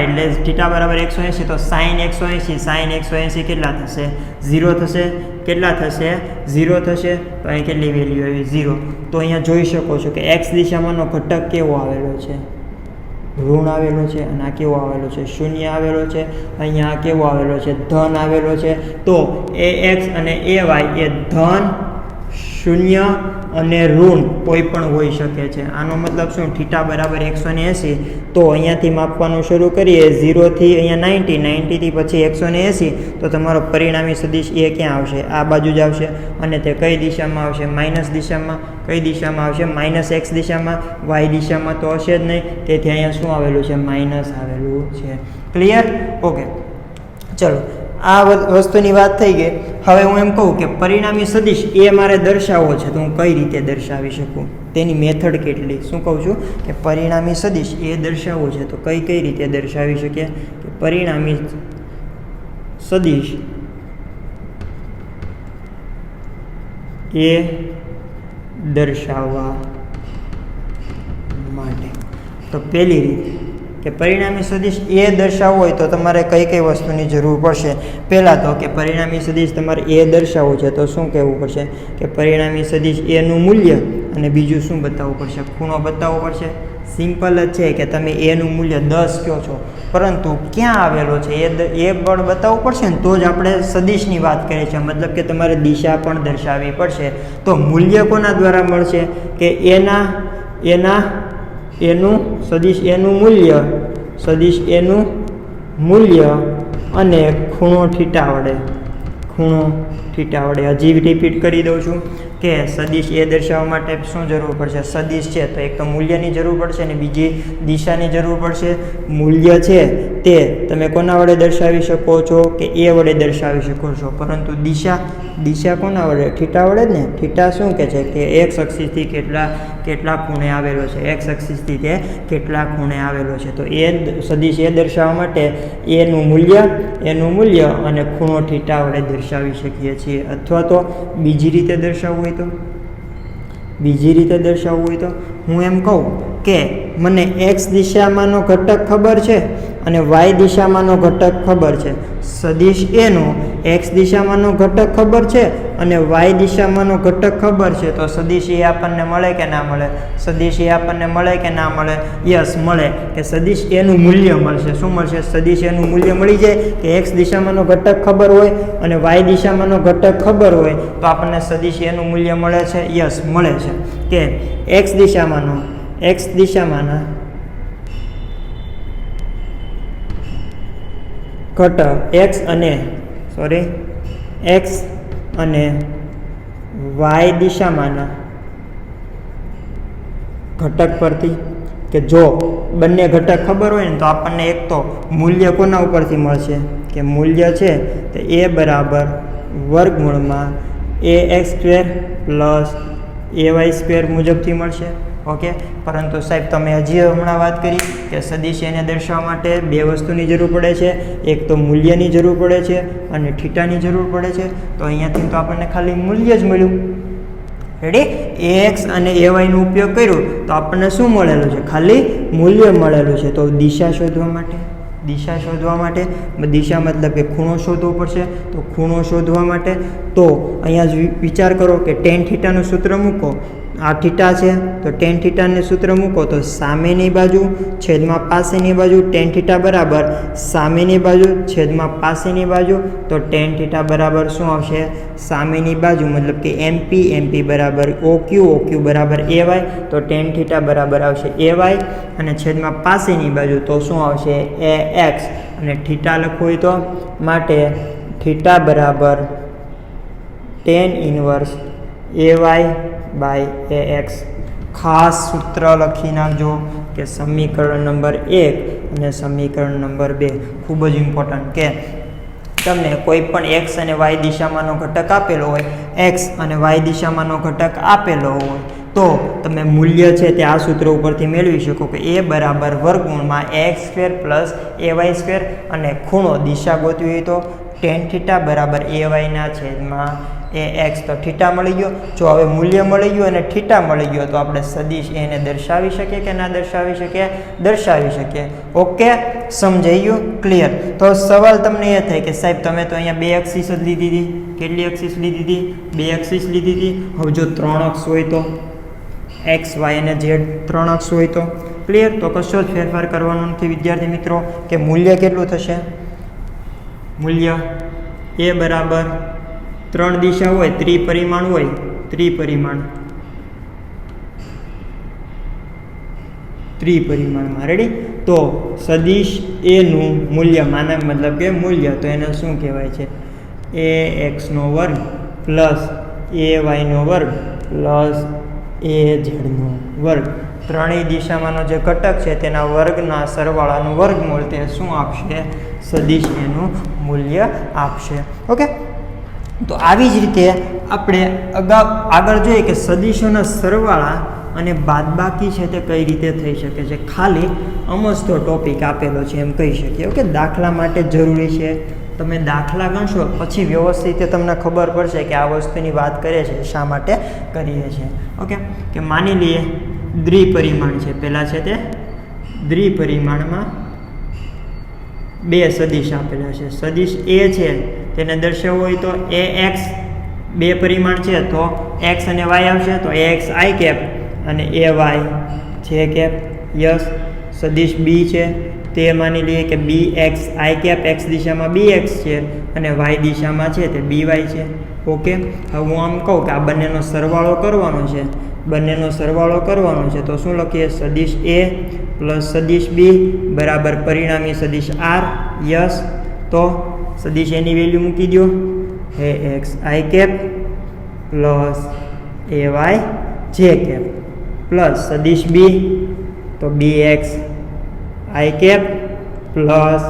એટલે થીટા બરાબર 180 તો sin 180 કેટલા થશે? 0 થશે. કેટલા થશે? 0 થશે. તો અહીં કેટલી વેલ્યુ આવી? 0. તો અહીંયા જોઈ શકો છો કે એક્સ દિશામાંનો ઘટક કેવો આવેલો છે? ઋણ આવેલો છે. અને આ કેવો આવેલો છે? શૂન્ય આવેલો છે. અહીંયા આ કેવો આવેલો છે? ધન આવેલો છે. તો એ એક્સ અને એ વાય એ ધન, શૂન્ય અને ઋણ કોઈ પણ હોઈ શકે છે. આનો મતલબ શું? થીટા બરાબર 180 તો અહીંયાથી માપવાનું શરૂ કરીએ 0 થી અહીંયા 90 થી પછી 180 તો તમારો પરિણામી સદિશ એ ક્યાં આવશે? આ બાજુ જ આવશે. અને તે કઈ દિશામાં આવશે? માઇનસ દિશામાં. કઈ દિશામાં આવશે? માઇનસ એક્સ દિશામાં. વાય દિશામાં તો હશે જ નહીં. તેથી અહીંયા શું આવેલું છે? માઇનસ આવેલું છે. ક્લિયર? ઓકે, ચલો આ વસ્તુની વાત થઈ ગઈ. હવે હું એમ કહું કે પરિણામી સદિશ એ મારે દર્શાવવો છે તો હું કઈ રીતે દર્શાવી શકું? તેની મેથડ કેટલી? શું કહું છું કે પરિણામી સદિશ એ દર્શાવવો છે તો કઈ રીતે દર્શાવી શકીએ? કે પરિણામી સદિશ એ દર્શાવવા માટે તો પહેલી રીત કે પરિણામી સદિશ એ દર્શાવવો હોય તો તમારે કઈ વસ્તુની જરૂર પડશે? પહેલાં તો કે પરિણામી સદિશ તમારે એ દર્શાવવું છે તો શું કહેવું પડશે? કે પરિણામી સદિશ એનું મૂલ્ય અને બીજું શું બતાવવું પડશે? ખૂણો બતાવવો પડશે. સિમ્પલ જ છે કે તમે એનું મૂલ્ય 10 કહો છો પરંતુ ક્યાં આવેલો છે એ પણ બતાવવું પડશે ને તો જ આપણે સદિશની વાત કરીએ છીએ. મતલબ કે તમારે દિશા પણ દર્શાવવી પડશે. તો મૂલ્ય કોના દ્વારા મળશે? કે એનું સદિશ એનું મૂલ્ય અને ખૂણો થીટા વડે. હજી રિપીટ કરી દઉં છું કે સદિશ એ દર્શાવવા માટે શું જરૂર પડશે? સદિશ છે તો એક તો મૂલ્યની જરૂર પડશે અને બીજી દિશાની જરૂર પડશે. મૂલ્ય છે તે તમે કોના વડે દર્શાવી શકો છો? કે એ વડે દર્શાવી શકો છો. પરંતુ દિશા કોના વડે? થીટા વડે જ ને. થીટા શું કહે છે? કે એક્સ અક્ષથી કેટલા ખૂણે આવેલો છે? એક્સ અક્ષથી તે કેટલા ખૂણે આવેલો છે. તો એ સદિશ એ દર્શાવવા માટે એનું મૂલ્ય અને ખૂણો થીટા વડે દર્શાવી શકીએ છીએ. અથવા તો બીજી રીતે દર્શાવવું હોય તો હું એમ કહું કે મને એક્સ દિશામાંનો ઘટક ખબર છે અને વાય દિશામાંનો ઘટક ખબર છે. સદિશ એનો એક્સ દિશામાંનો ઘટક ખબર છે અને વાય દિશામાંનો ઘટક ખબર છે તો સદિશ એ આપણને મળે કે ના મળે? સદિશ એ આપણને મળે કે ના મળે? યસ, મળે. કે સદિશ એનું મૂલ્ય મળશે. શું મળશે? સદિશ એનું મૂલ્ય મળી જાય કે એક્સ દિશામાંનો ઘટક ખબર હોય અને વાય દિશામાંનો ઘટક ખબર હોય તો આપણને સદિશ એનું મૂલ્ય મળે છે. યસ, મળે છે. કે એક્સ દિશામાંના ઘટક એક્સ અને વાય દિશામાંના ઘટક પરથી કે જો બંને ઘટક ખબર હોય ને તો આપણને એક તો મૂલ્ય કોના ઉપરથી મળશે કે મૂલ્ય છે તો એ બરાબર વર્ગમૂળમાં ax² પ્લસ ay² મુજબથી મળશે. ઓકે, પરંતુ સાહેબ તમે હજી હમણાં વાત કરી કે સદિશ એને દર્શાવવા માટે બે વસ્તુની જરૂર પડે છે, એક તો મૂલ્યની જરૂર પડે છે અને થીટાની જરૂર પડે છે. તો અહીંયાથી તો આપણને ખાલી મૂલ્ય જ મળ્યું. રેડી, ax અને ayનો ઉપયોગ કર્યો તો આપણને શું મળેલું છે? ખાલી મૂલ્ય મળેલું છે. તો દિશા શોધવા માટે દિશા મતલબ કે ખૂણો શોધવો પડશે. તો ખૂણો શોધવા માટે તો અહીંયા જ વિચાર કરો કે ટેન થીટાનું સૂત્ર મૂકો. આ થીટા છે તો ટેન થીટાનું સૂત્ર મૂકો તો સામેની બાજુ છેદમાં પાસેની બાજુ ટેન થીટા બરાબર સામેની બાજુ છેદમાં પાસેની બાજુ. તો ટેન થીટા બરાબર શું આવશે? સામેની બાજુ મતલબ કે એમપી બરાબર ઓક્યુ બરાબર ay. તો ટેન થીટા બરાબર આવશે ay અને છેદમાં પાસેની બાજુ તો શું આવશે? ax. અને થીટા લખવું હોય તો માટે થીટા બરાબર ટેન ઇન્વર્સ ay/ax. ખાસ સૂત્ર લખી નાખજો કે સમીકરણ નંબર 1 અને સમીકરણ નંબર 2 ખૂબ જ ઇમ્પોર્ટન્ટ કે તમને કોઈ પણ એક્સ અને વાય દિશામાંનો ઘટક આપેલો હોય, એક્સ અને વાય દિશામાંનો ઘટક આપેલો હોય તો તમે મૂલ્ય છે તે આ સૂત્ર ઉપરથી મેળવી શકો કે એ બરાબર વર્ગમૂળમાં ax² પ્લસ ay² અને ખૂણો દિશા ગોતવી હોય તો ટેન થીટા બરાબર ayના છેદમાં ax. તો થીટા મળી ગયો. જો હવે મૂલ્ય મળી ગયું અને થીટા મળી ગયો તો આપણે સદિશ એને દર્શાવી શકીએ કે ના દર્શાવી શકીએ? દર્શાવી શકીએ. ઓકે, સમજાઈ ગયું? ક્લિયર? તો સવાલ તમને એ થાય કે સાહેબ તમે તો અહીંયા બે એક્સિસ જ લીધી હતી. કેટલી એક્સિસ લીધી હતી? બે એક્સિસ લીધી હતી. હવે જો ત્રણ અક્ષ હોય તો એક્સ વાય અને ઝેડ ત્રણ અક્ષ હોય તો ક્લિયર? તો કશો જ ફેરફાર કરવાનો નથી વિદ્યાર્થી મિત્રો કે મૂલ્ય કેટલું થશે? મૂલ્ય એ બરાબર ત્રણ દિશા હોય, ત્રિપરિમાણ હોય, ત્રિપરિમાણમાં. રેડી? તો સદિશ એનું મૂલ્ય માનક મતલબ કે મૂલ્ય તો એને શું કહેવાય છે? ax² plus ay² plus az². ત્રણેય દિશામાંનો જે ઘટક છે તેના વર્ગના સરવાળાનું વર્ગમૂળ તે શું આપશે? સદિશ એનું મૂલ્ય આપશે. ઓકે, તો આવી જ રીતે આપણે આગળ જોઈએ કે સદિશોના સરવાળા અને બાદબાકી છે તે કઈ રીતે થઈ શકે છે. ખાલી અમસ્તો ટોપિક આપેલો છે એમ કહી શકીએ. ઓકે, દાખલા માટે જરૂરી છે. તમે દાખલા ગણશો પછી વ્યવસ્થિત તમને ખબર પડશે કે આ વસ્તુની વાત કરે છે શા માટે કરીએ છીએ. ઓકે, કે માની લઈએ દ્વિપરિમાણ છે. પહેલાં છે તે દ્વિપરિમાણમાં બે સદિશ આપેલા છે. સદિશ એ છે તેને દર્શાવવું હોય તો ax બે પરિમાણ છે તો x અને y આવશે. તો ax i અને ay j. યસ. સદિશ b છે તે માની લઈએ કે bx i x દિશામાં bx છે અને y દિશામાં છે તે by છે. ઓકે, હવે હું આમ કહું કે આ બંનેનો સરવાળો કરવાનો છે તો શું લખીએ? સદિશ a પ્લસ સદિશ b બરાબર પરિણામી સદિશ r. યસ. તો સદિશ એની વેલ્યુ મૂકી દો ax i plus ay j plus સદિશ b તો bx i plus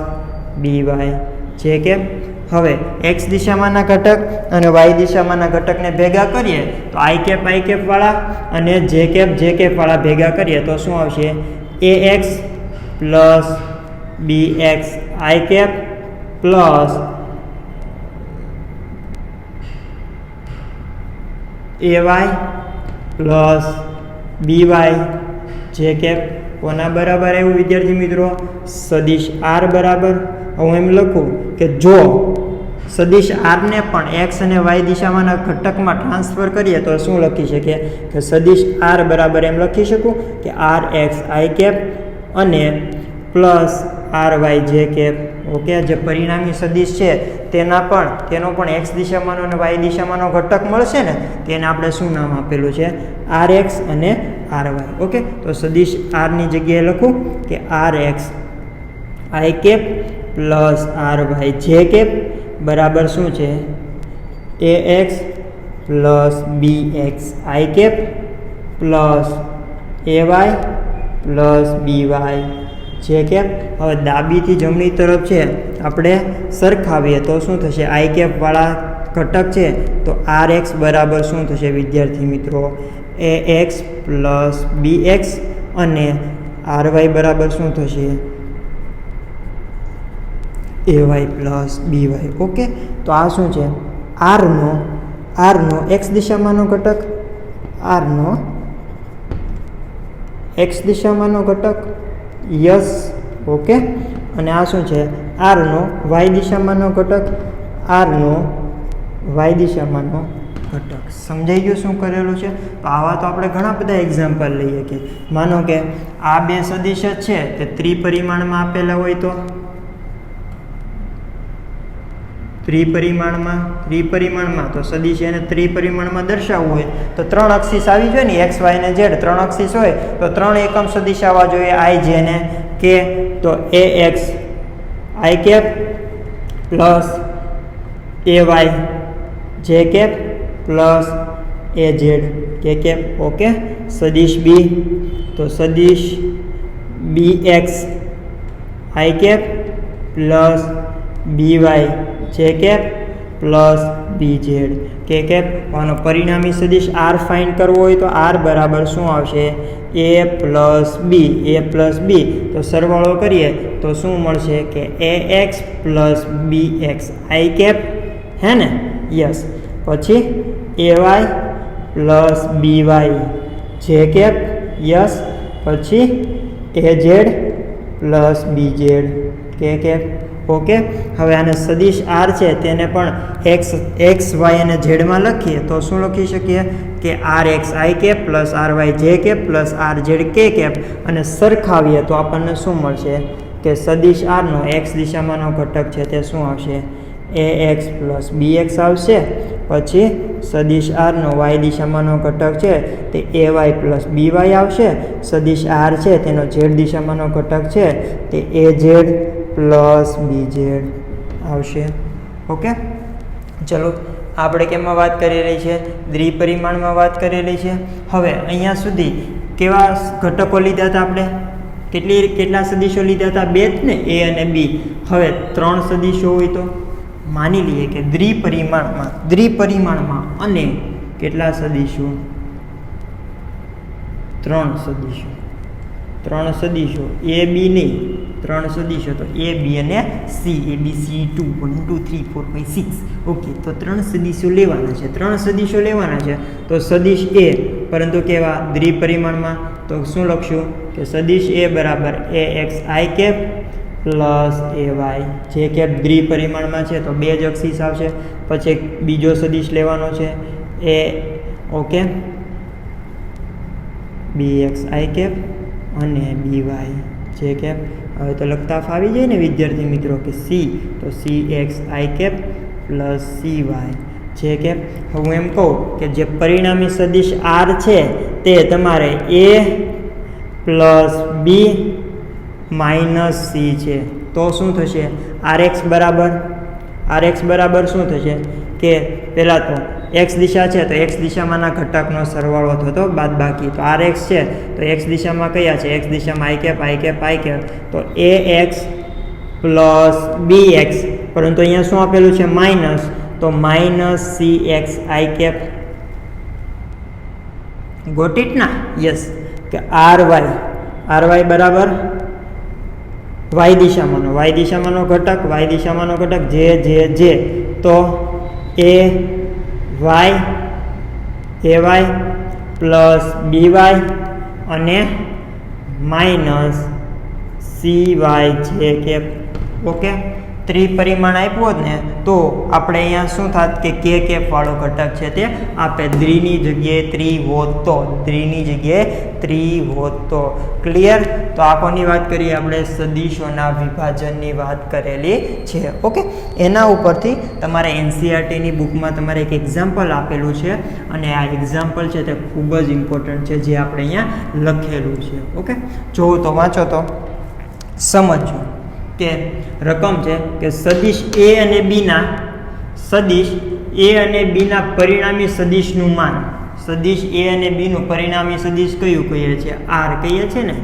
by j. હવે x દિશામાંના ઘટક અને y દિશામાંના ઘટકને ભેગા કરીએ તો i વાળા અને j વાળા ભેગા કરીએ તો શું આવશે? ax plus bx i plus ay plus by j. કોના બરાબર એવું વિદ્યાર્થી મિત્રો? સદિશ r બરાબર. હું એમ લખું કે જો સદિશ r ને પણ x અને y દિશામાંના ઘટકમાં ટ્રાન્સફર કરીએ તો શું લખી શકીએ કે સદિશ r બરાબર એમ લખી શકું કે rx i અને પ્લસ ry j. ઓકે, જે પરિણામી સદિશ છે તેનો પણ x દિશામાંનો અને y દિશામાંનો ઘટક મળશે ને તેને આપણે શું નામ આપેલું છે? rx અને ry. ઓકે, તો સદિશ r ની જગ્યાએ લખું કે rx i plus R Y જે કેપ બરાબર શું છે A x plus B X I cap plus A Y plus B Y જે કેપ. હવે ડાબીથી જમણી તરફ છે આપણે સરખાવીએ તો શું થશે આઈ કેપવાળા ઘટક છે તો આર એક્સ બરાબર શું થશે વિદ્યાર્થી મિત્રો a x plus B x અને આર વાય બરાબર શું થશે a Y plus B y. Okay, તો આ શું છે આરનો એક્સ દિશામાંનો ઘટક, આરનો એક્સ દિશામાંનો ઘટક યસ. ઓકે, અને આ શું છે આરનો વાય દિશામાંનો ઘટક, આરનો વાય દિશામાંનો ઘટક. સમજાઈ ગયું શું કરેલું છે? તો આવા તો આપણે ઘણા બધા એક્ઝામ્પલ લઈએ કે માનો કે આ બે સદિશ છે તે ત્રિપરિમાણમાં આપેલા હોય તો ત્રિપરિમાણમાં તો સદિશ એને ત્રિપરિમાણમાં દર્શાવવું હોય તો 3 અક્ષિસ આવી જોઈએ ને એક્સ વાય ને ઝેડ. 3 અક્ષિસ હોય તો 3 એકમ સદિશ આવવા જોઈએ આઈ જે ને કે. તો A x I cap plus A Y જે કેપ પ્લસ એ ઝેડ કે કેપ. ઓકે, સદિશ બી તો સદિશ બી એક્સ આઈ કેપ પ્લસ બી વાય જે કેપ પ્લસ બી ઝેડ કે કેપ. આનો પરિણામી સદિશ આર ફાઇન્ડ કરવો હોય તો આર બરાબર શું આવશે એ પ્લસ બી. તો સરવાળો કરીએ તો શું મળશે કે A x plus B X I cap હે ને યસ. પછી A Y plus B Y જે કેપ યસ. પછી A Z plus B Z કે કેપ. ઓકે, હવે આને સદિશ આર છે તેને પણ એક્સ વાય અને ઝેડમાં લખીએ તો શું લખી શકીએ કે આર એક્સ આઈ કેપ પ્લસ આર વાય જે કેપ પ્લસ આર ઝેડ કે કેપ. અને સરખાવીએ તો આપણને શું મળશે કે સદિશ આરનો એક્સ દિશામાંનો ઘટક છે તે શું આવશે a x plus B x આવશે. પછી સદિશ આરનો વાય દિશામાંનો ઘટક છે તે a Y plus B y આવશે. સદિશ આર છે તેનો ઝેડ દિશામાંનો ઘટક છે તે એ ઝેડ પ્લસ બી ઝેડ આવશે. ઓકે, ચલો આપણે કેમાં વાત કરી રહી છે દ્વિપરિમાણમાં વાત કરેલી છે. હવે અહીંયા સુધી કેવા ઘટકો લીધા હતા આપણે કેટલા સદિશો લીધા હતા 2 ને એ અને બી. હવે 3 સદિશો હોય તો માની લઈએ કે દ્વિપરિમાણમાં અને કેટલા સદિશો 3 સદિશો એ બી નહીં 3 સદિશો તો એ બી અને સી એ બી સી 2 1 2 3 4 5 6. ઓકે, તો 3 સદિશો લેવાના છે. તો સદિશ એ પરંતુ કેવા દ્વિપરિમાણમાં તો શું લખશું કે સદિશ એ બરાબર A x I cap plus A Y જે કેપ. દ્વિપરિમાણમાં છે તો 2 જ અક્ષિસ આવશે. પછી એક બીજો સદિશ લેવાનો છે A okay B X I cap અને બી વાય જે કેપ. હવે તો લખતા ફાવી જાય ને વિદ્યાર્થી મિત્રો કે સી તો સી એક્સ આઈ કેપ પ્લસ સી વાય જે કેપ. હું એમ કહું કે જે પરિણામી સદિશ આર છે તે તમારે એ પ્લસ બી માઇનસ સી છે તો શું થશે આર એક્સ બરાબર શું થશે કે પહેલાં તો એક્સ દિશા છે તો એક્સ દિશામાંના ઘટકનો સરવાળો થતો બાદબાકી. તો આર એક્સ છે તો એક્સ દિશામાં કયા છે એક્સ દિશામાં આઈ કેપ તો A x plus B X. પરંતુ અહીંયા શું આપેલું છે માઇનસ તો minus C X I cap. Got it ના યસ કે આર વાય બરાબર વાય દિશામાંનો ઘટક જે તો A Y plus B Y અને માઇનસ સી વાય જે કેપ. ઓકે, ત્રિપરિમાણ આપ્યું હોત ને તો આપણે અહીંયા શું થાત કે કે કેપ વાળો ઘટક છે તે આપે દ્વિની જગ્યાએ ત્રી હોત તો ક્લિયર. તો આ કોની વાત કરીએ આપણે સદિશોના વિભાજનની વાત કરેલી છે. ઓકે, એના ઉપરથી તમારે એનસીઈઆરટીની બુકમાં તમારે એક એક્ઝામ્પલ આપેલું છે અને આ એક્ઝામ્પલ છે તે ખૂબ જ ઇમ્પોર્ટન્ટ છે જે આપણે અહીંયા લખેલું છે. ઓકે, જોવો તો વાંચો તો સમજો કે રકમ છે કે સદિશ એ અને બીના સદિશ એ અને બીના પરિણામી સદિશનું માન, સદિશ એ અને બીનું પરિણામી સદિશ કયું કહીએ છીએ? આર કહીએ છીએ ને.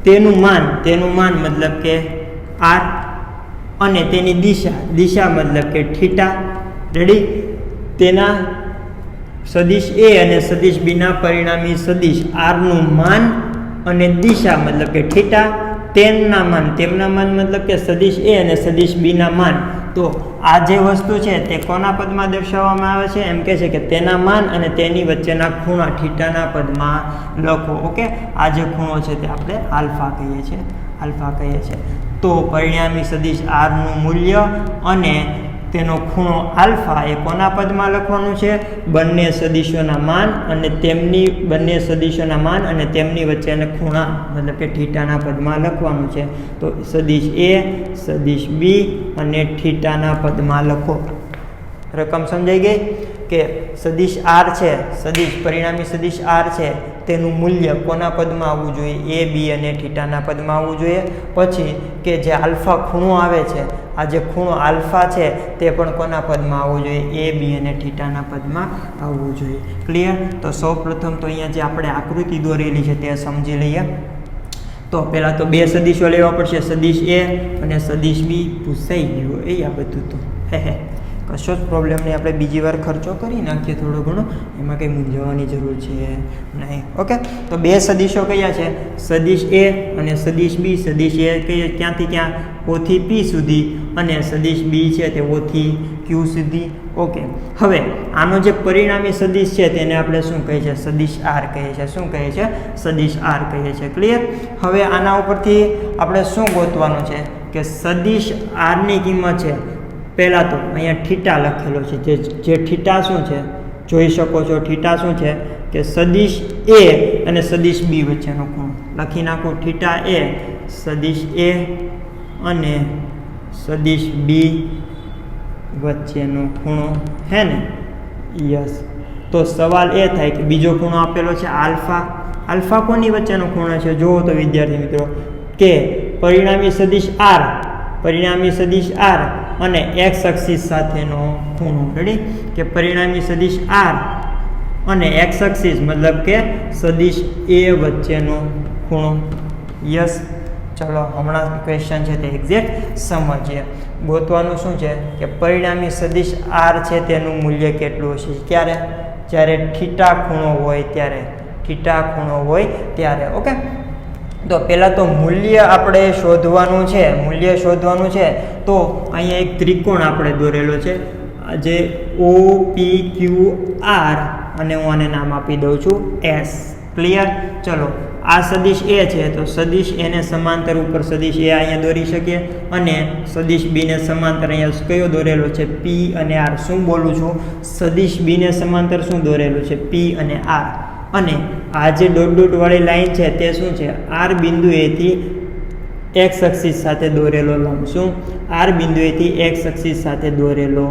તેનું માન મતલબ કે આર, અને તેની દિશા મતલબ કે થીટા. રેડી? તેના સદિશ એ અને સદિશ બીના પરિણામી સદિશ આરનું માન અને દિશા મતલબ કે થીટા. તેમના માન મતલબ કે સદિશ એ અને સદિશ બીના માન. તો આ જે વસ્તુ છે તે કોના પદમાં દર્શાવવામાં આવે છે? એમ કહે છે કે તેના માન અને તેની વચ્ચેના ખૂણા થીટાના પદમાં લખો. ઓકે, આ જે ખૂણો છે તે આપણે આલ્ફા કહીએ છીએ. તો પરિણામી સદિશ આરનું મૂલ્ય અને તેનો ખૂણો આલ્ફા એ કોના પદમાં લખવાનું છે? બંને સદિશોના માન અને તેમની વચ્ચેના ખૂણા મતલબ કે થીટાના પદમાં લખવાનું છે. તો સદિશ એ, સદિશ બી અને થીટાના પદમાં લખો. રકમ સમજાઈ ગઈ કે સદિશ આર છે, પરિણામી સદિશ આર છે, તેનું મૂલ્ય કોના પદમાં આવવું જોઈએ? એ, બી અને થીટાના પદમાં આવવું જોઈએ. પછી કે જે આલ્ફા ખૂણો આવે છે, આ જે ખૂણો આલ્ફા છે તે પણ કોના પદમાં આવવું જોઈએ? એ, બી અને થીટાના પદમાં આવવું જોઈએ. ક્લિયર? તો સૌપ્રથમ તો અહીંયા જે આપણે આકૃતિ દોરેલી છે તે સમજી લઈએ. તો પહેલાં તો બે સદિશો લેવા પડશે, સદિશ એ અને સદિશ બી. પૂછાઈ ગયું આ બધું તો કશો જ પ્રોબ્લેમ નહીં. આપણે બીજી વાર ખર્ચો કરી નાખીએ થોડો ઘણો, એમાં કંઈ મૂંઝવવાની જરૂર છે નહીં. ઓકે, તો બે સદિશો કયા છે? સદિશ એ અને સદિશ બી. સદિશ એ કહીએ ક્યાંથી ક્યાં? ઓ થી પી સુધી, અને સદિશ બી છે તે ઓ થી ક્યુ સુધી. ઓકે, હવે આનો જે પરિણામી સદિશ છે તેને આપણે શું કહીએ છીએ? સદિશ આર કહીએ છીએ. શું કહીએ છીએ? સદિશ આર કહીએ છીએ. ક્લિયર? હવે આના ઉપરથી આપણે શું ગોતવાનું છે કે સદિશ આરની કિંમત છે. પહેલાં તો અહીંયા થીટા લખેલો છે, જે થીટા શું છે જોઈ શકો છો. થીટા શું છે કે સદિશ એ અને સદિશ બી વચ્ચેનો ખૂણો. લખી નાખો થીટા એ, સદિશ એ અને સદિશ બી વચ્ચેનો ખૂણો. હે ને? યસ. તો સવાલ એ થાય કે બીજો ખૂણો આપેલો છે આલ્ફા. આલ્ફા કોની વચ્ચેનો ખૂણો છે? જુઓ તો વિદ્યાર્થી મિત્રો કે પરિણામી સદિશ આર અને એક્સ અક્ષિસ સાથેનો ખૂણો. રેડી? કે પરિણામી સદિશ આર અને એક્સ અક્ષિસ મતલબ કે સદિશ એ વચ્ચેનો ખૂણો. યસ. ચલો હમણાં ક્વેશ્ચન છે તે એક્ઝેક્ટ સમજીએ. ગોતવાનું શું છે કે પરિણામી સદિશ આર છે તેનું મૂલ્ય કેટલું હશે? ક્યારે? જ્યારે થીટા ખૂણો હોય ત્યારે. ઓકે, તો પહેલાં તો મૂલ્ય આપણે શોધવાનું છે. તો અહીંયા એક ત્રિકોણ આપણે દોરેલો છે, જે ઓ પી ક્યુ આર, અને હું આને નામ આપી દઉં છું એસ. ક્લિયર? ચલો, આ સદિશ એ છે તો સદિશ એને સમાંતર ઉપર સદિશ એ અહીંયા દોરી શકીએ, અને સદિશ બીને સમાંતર અહીંયા કયો દોરેલો છે? પી અને આર. શું બોલું છું? સદિશ બીને સમાંતર શું દોરેલું છે? પી અને આર. અને આ જે ડોટ વાળી લાઈન છે તે શું છે? આર બિંદુએથી એક્સ અક્ષિસ સાથે દોરેલો લંબ. શું? આર બિંદુએથી એક્સ અક્ષિસ સાથે દોરેલો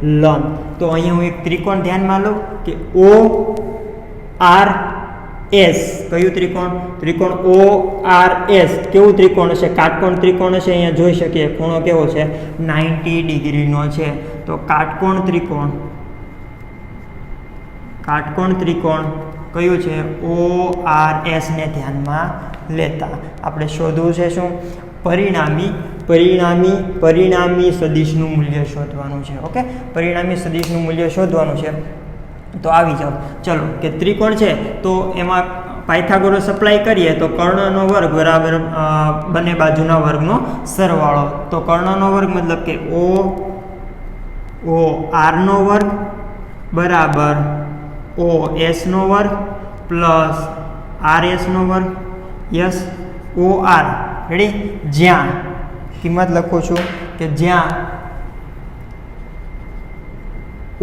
લંબ. તો અહીંયા હું એક ત્રિકોણ ધ્યાનમાં લઉં કે ઓ આર એસ. કયું ત્રિકોણ? ત્રિકોણ ઓ આર એસ. કેવું ત્રિકોણ હશે? કાટકોણ ત્રિકોણ હશે. અહીંયા જોઈ શકીએ ખૂણો કેવો છે? 90 ડિગ્રીનો છે. તો કાટકોણ ત્રિકોણ કયું છે? ઓ આર એસ ને ધ્યાનમાં લેતા આપણે શોધવું છે શું? પરિણામી સદિશનું મૂલ્ય શોધવાનું છે. ઓકે, પરિણામી સદિશનું મૂલ્ય શોધવાનું છે. તો આવી જાઓ. ચલો, કે ત્રિકોણ છે તો એમાં પાયથાગોરસ અપ્લાય કરીએ તો કર્ણનો વર્ગ બરાબર બંને બાજુના વર્ગનો સરવાળો. તો કર્ણનો વર્ગ મતલબ કે ઓ આરનો વર્ગ બરાબર ઓ એસનો વર્ગ પ્લસ આર એસનો વર્ગ. યસ. O r. રેડી? જ્યાં કિંમત લખું છું કે જ્યાં ઓ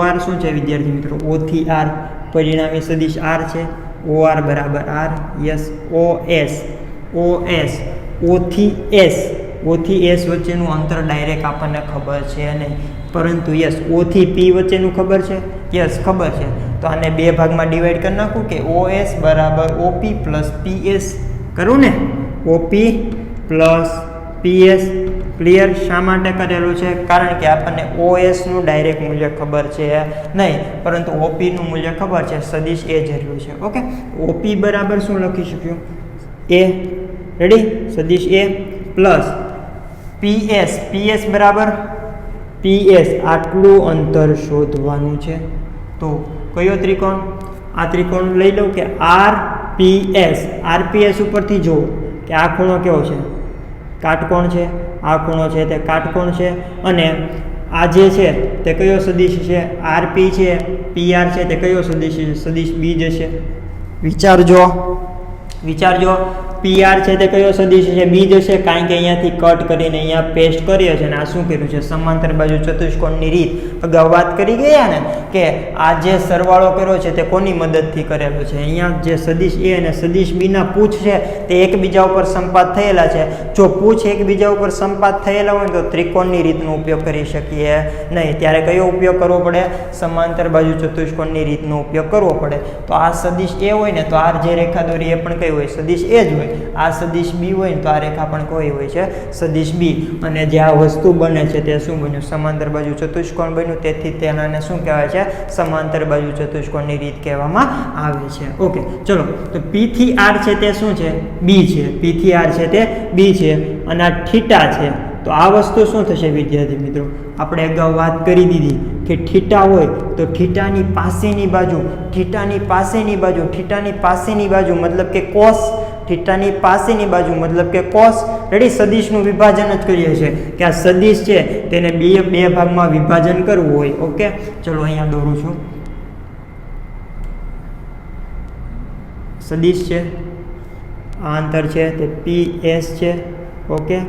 આર શું છે વિદ્યાર્થી મિત્રો? ઓ થી આર. પરિણામી સદિશ આર છે. ઓ આર બરાબર r. Yes. O s o થી એસ વચ્ચેનું અંતર ડાયરેક્ટ આપણને ખબર છે નહીં, પરંતુ યસ ઓ થી પી વચ્ચેનું ખબર છે. યસ, ખબર છે. તો આને બે ભાગમાં ડિવાઈડ કરી નાખું કે ઓ એસ બરાબર ઓપી પ્લસ પીએસ. કરું ને? OP plus PS clear. શા માટે કરેલું છે? કારણ કે આપણને OSનું ડાયરેક્ટ મૂલ્ય ખબર છે નહીં, પરંતુ OPનું મૂલ્ય ખબર છે. સદિશ એ જરૂર છે. ઓકે, OP બરાબર શું લખી શક્યું? A. રેડી? સદિશ A પ્લસ PS બરાબર PS. આટલું અંતર શોધવાનું છે. તો કયો ત્રિકોણ? આ ત્રિકોણ લઈ લઉં કે RPS ઉપરથી જુઓ કે આ ખૂણો કેવો છે? કાટકોણ છે. આ ખૂણો છે તે કાટકોણ છે. અને આ જે છે તે કયો સદિશ છે? RP છે. PR છે તે કયો સદિશ છે? સદિશ B જશે. વિચારજો. PR છે તે કયો સદિશ છે? B જશે, કારણ કે અહીંયાથી કટ કરીને અહીંયા પેસ્ટ કરીએ છે. અને આ શું કર્યું છે? સમાંતર બાજુ ચતુષ્કોણની રીત અગાઉ વાત કરી ગયા ને કે આ જે સરવાળો કર્યો છે તે કોની મદદથી કરેલો છે? અહીંયા જે સદિશ A અને સદિશ B ના પૂછ છે તે એકબીજા ઉપર સંપાત થયેલા છે. જો પૂછ એકબીજા ઉપર સંપાત થયેલા હોય તો ત્રિકોણની રીતનો ઉપયોગ કરી શકીએ નહીં. ત્યારે કયો ઉપયોગ કરવો પડે? સમાંતર બાજુ ચતુષ્કોણની રીતનો ઉપયોગ કરવો પડે. તો આ સદિશ A હોય ને તો આ જે રેખા દોરી એ પણ કઈ હોય? સદિશ A જ હોય. આ સદિશ B હોય ને તો આ રેખા પણ કોઈ હોય છે? સદિશ B. અને જે આ વસ્તુ બને છે તે શું બન્યું? સમાંતર બાજુ ચતુષ્કોણ બન્યું. તેથી તેનાને શું કહેવાય છે? સમાંતર બાજુ ચતુષ્કોણની રીત કહેવામાં આવે છે. ઓકે, ચલો. તો P થી R છે તે શું છે? B છે. P થી R છે તે B છે. અને આ થીટા છે. તો આ વસ્તુ શું થશે વિદ્યાર્થી મિત્રો? આપણે અગાઉ વાત કરી દીધી કે થીટા હોય તો થીટાની પાસેની બાજુ મતલબ કે કોસ. થીટાની પાસેની બાજુ મતલબ કે કોસ. રેડી? સદિશનું વિભાજન જ કરીએ છીએ કે આ સદિશ છે તેને બે ભાગમાં વિભાજન કરવું હોય. ઓકે, ચલો અહીંયા દોરું છું. સદિશ છે, આ અંતર છે તે PS છે. ઓકે,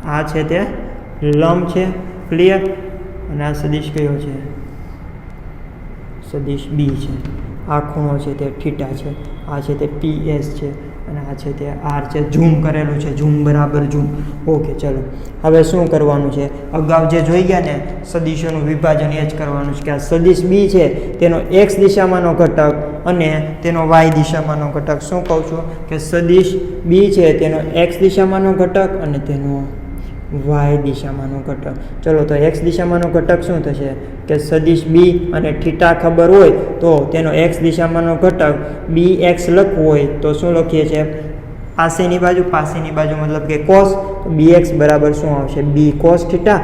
આ છે તે લંબ છે. ક્લિયર? અને આ સદિશ કયો છે? સદિશ B છે. આ ખૂણો છે તે થીટા છે. આ છે તે PS છે. અને આ છે તે R છે. ઝૂમ કરેલું છે. ઝૂમ બરાબર ઝૂમ. ઓકે, ચલો હવે શું કરવાનું છે? અગાઉ જે જોઈ ગયા ને સદિશોનું વિભાજન એ જ કરવાનું છે કે આ સદિશ B છે તેનો X દિશામાંનો ઘટક અને તેનો Y દિશામાંનો ઘટક. શું કહું છું કે સદિશ B છે તેનો X દિશામાંનો ઘટક અને તેનો Y દિશામાંનો ઘટક. ચલો, તો X દિશામાંનો ઘટક શું થશે કે સદિશ B અને થીટા ખબર હોય તો તેનો X દિશામાંનો ઘટક BX લખવું હોય તો શું લખીએ છીએ? પાસેની બાજુ મતલબ કે cos. તો BX બરાબર શું આવશે? B cos theta.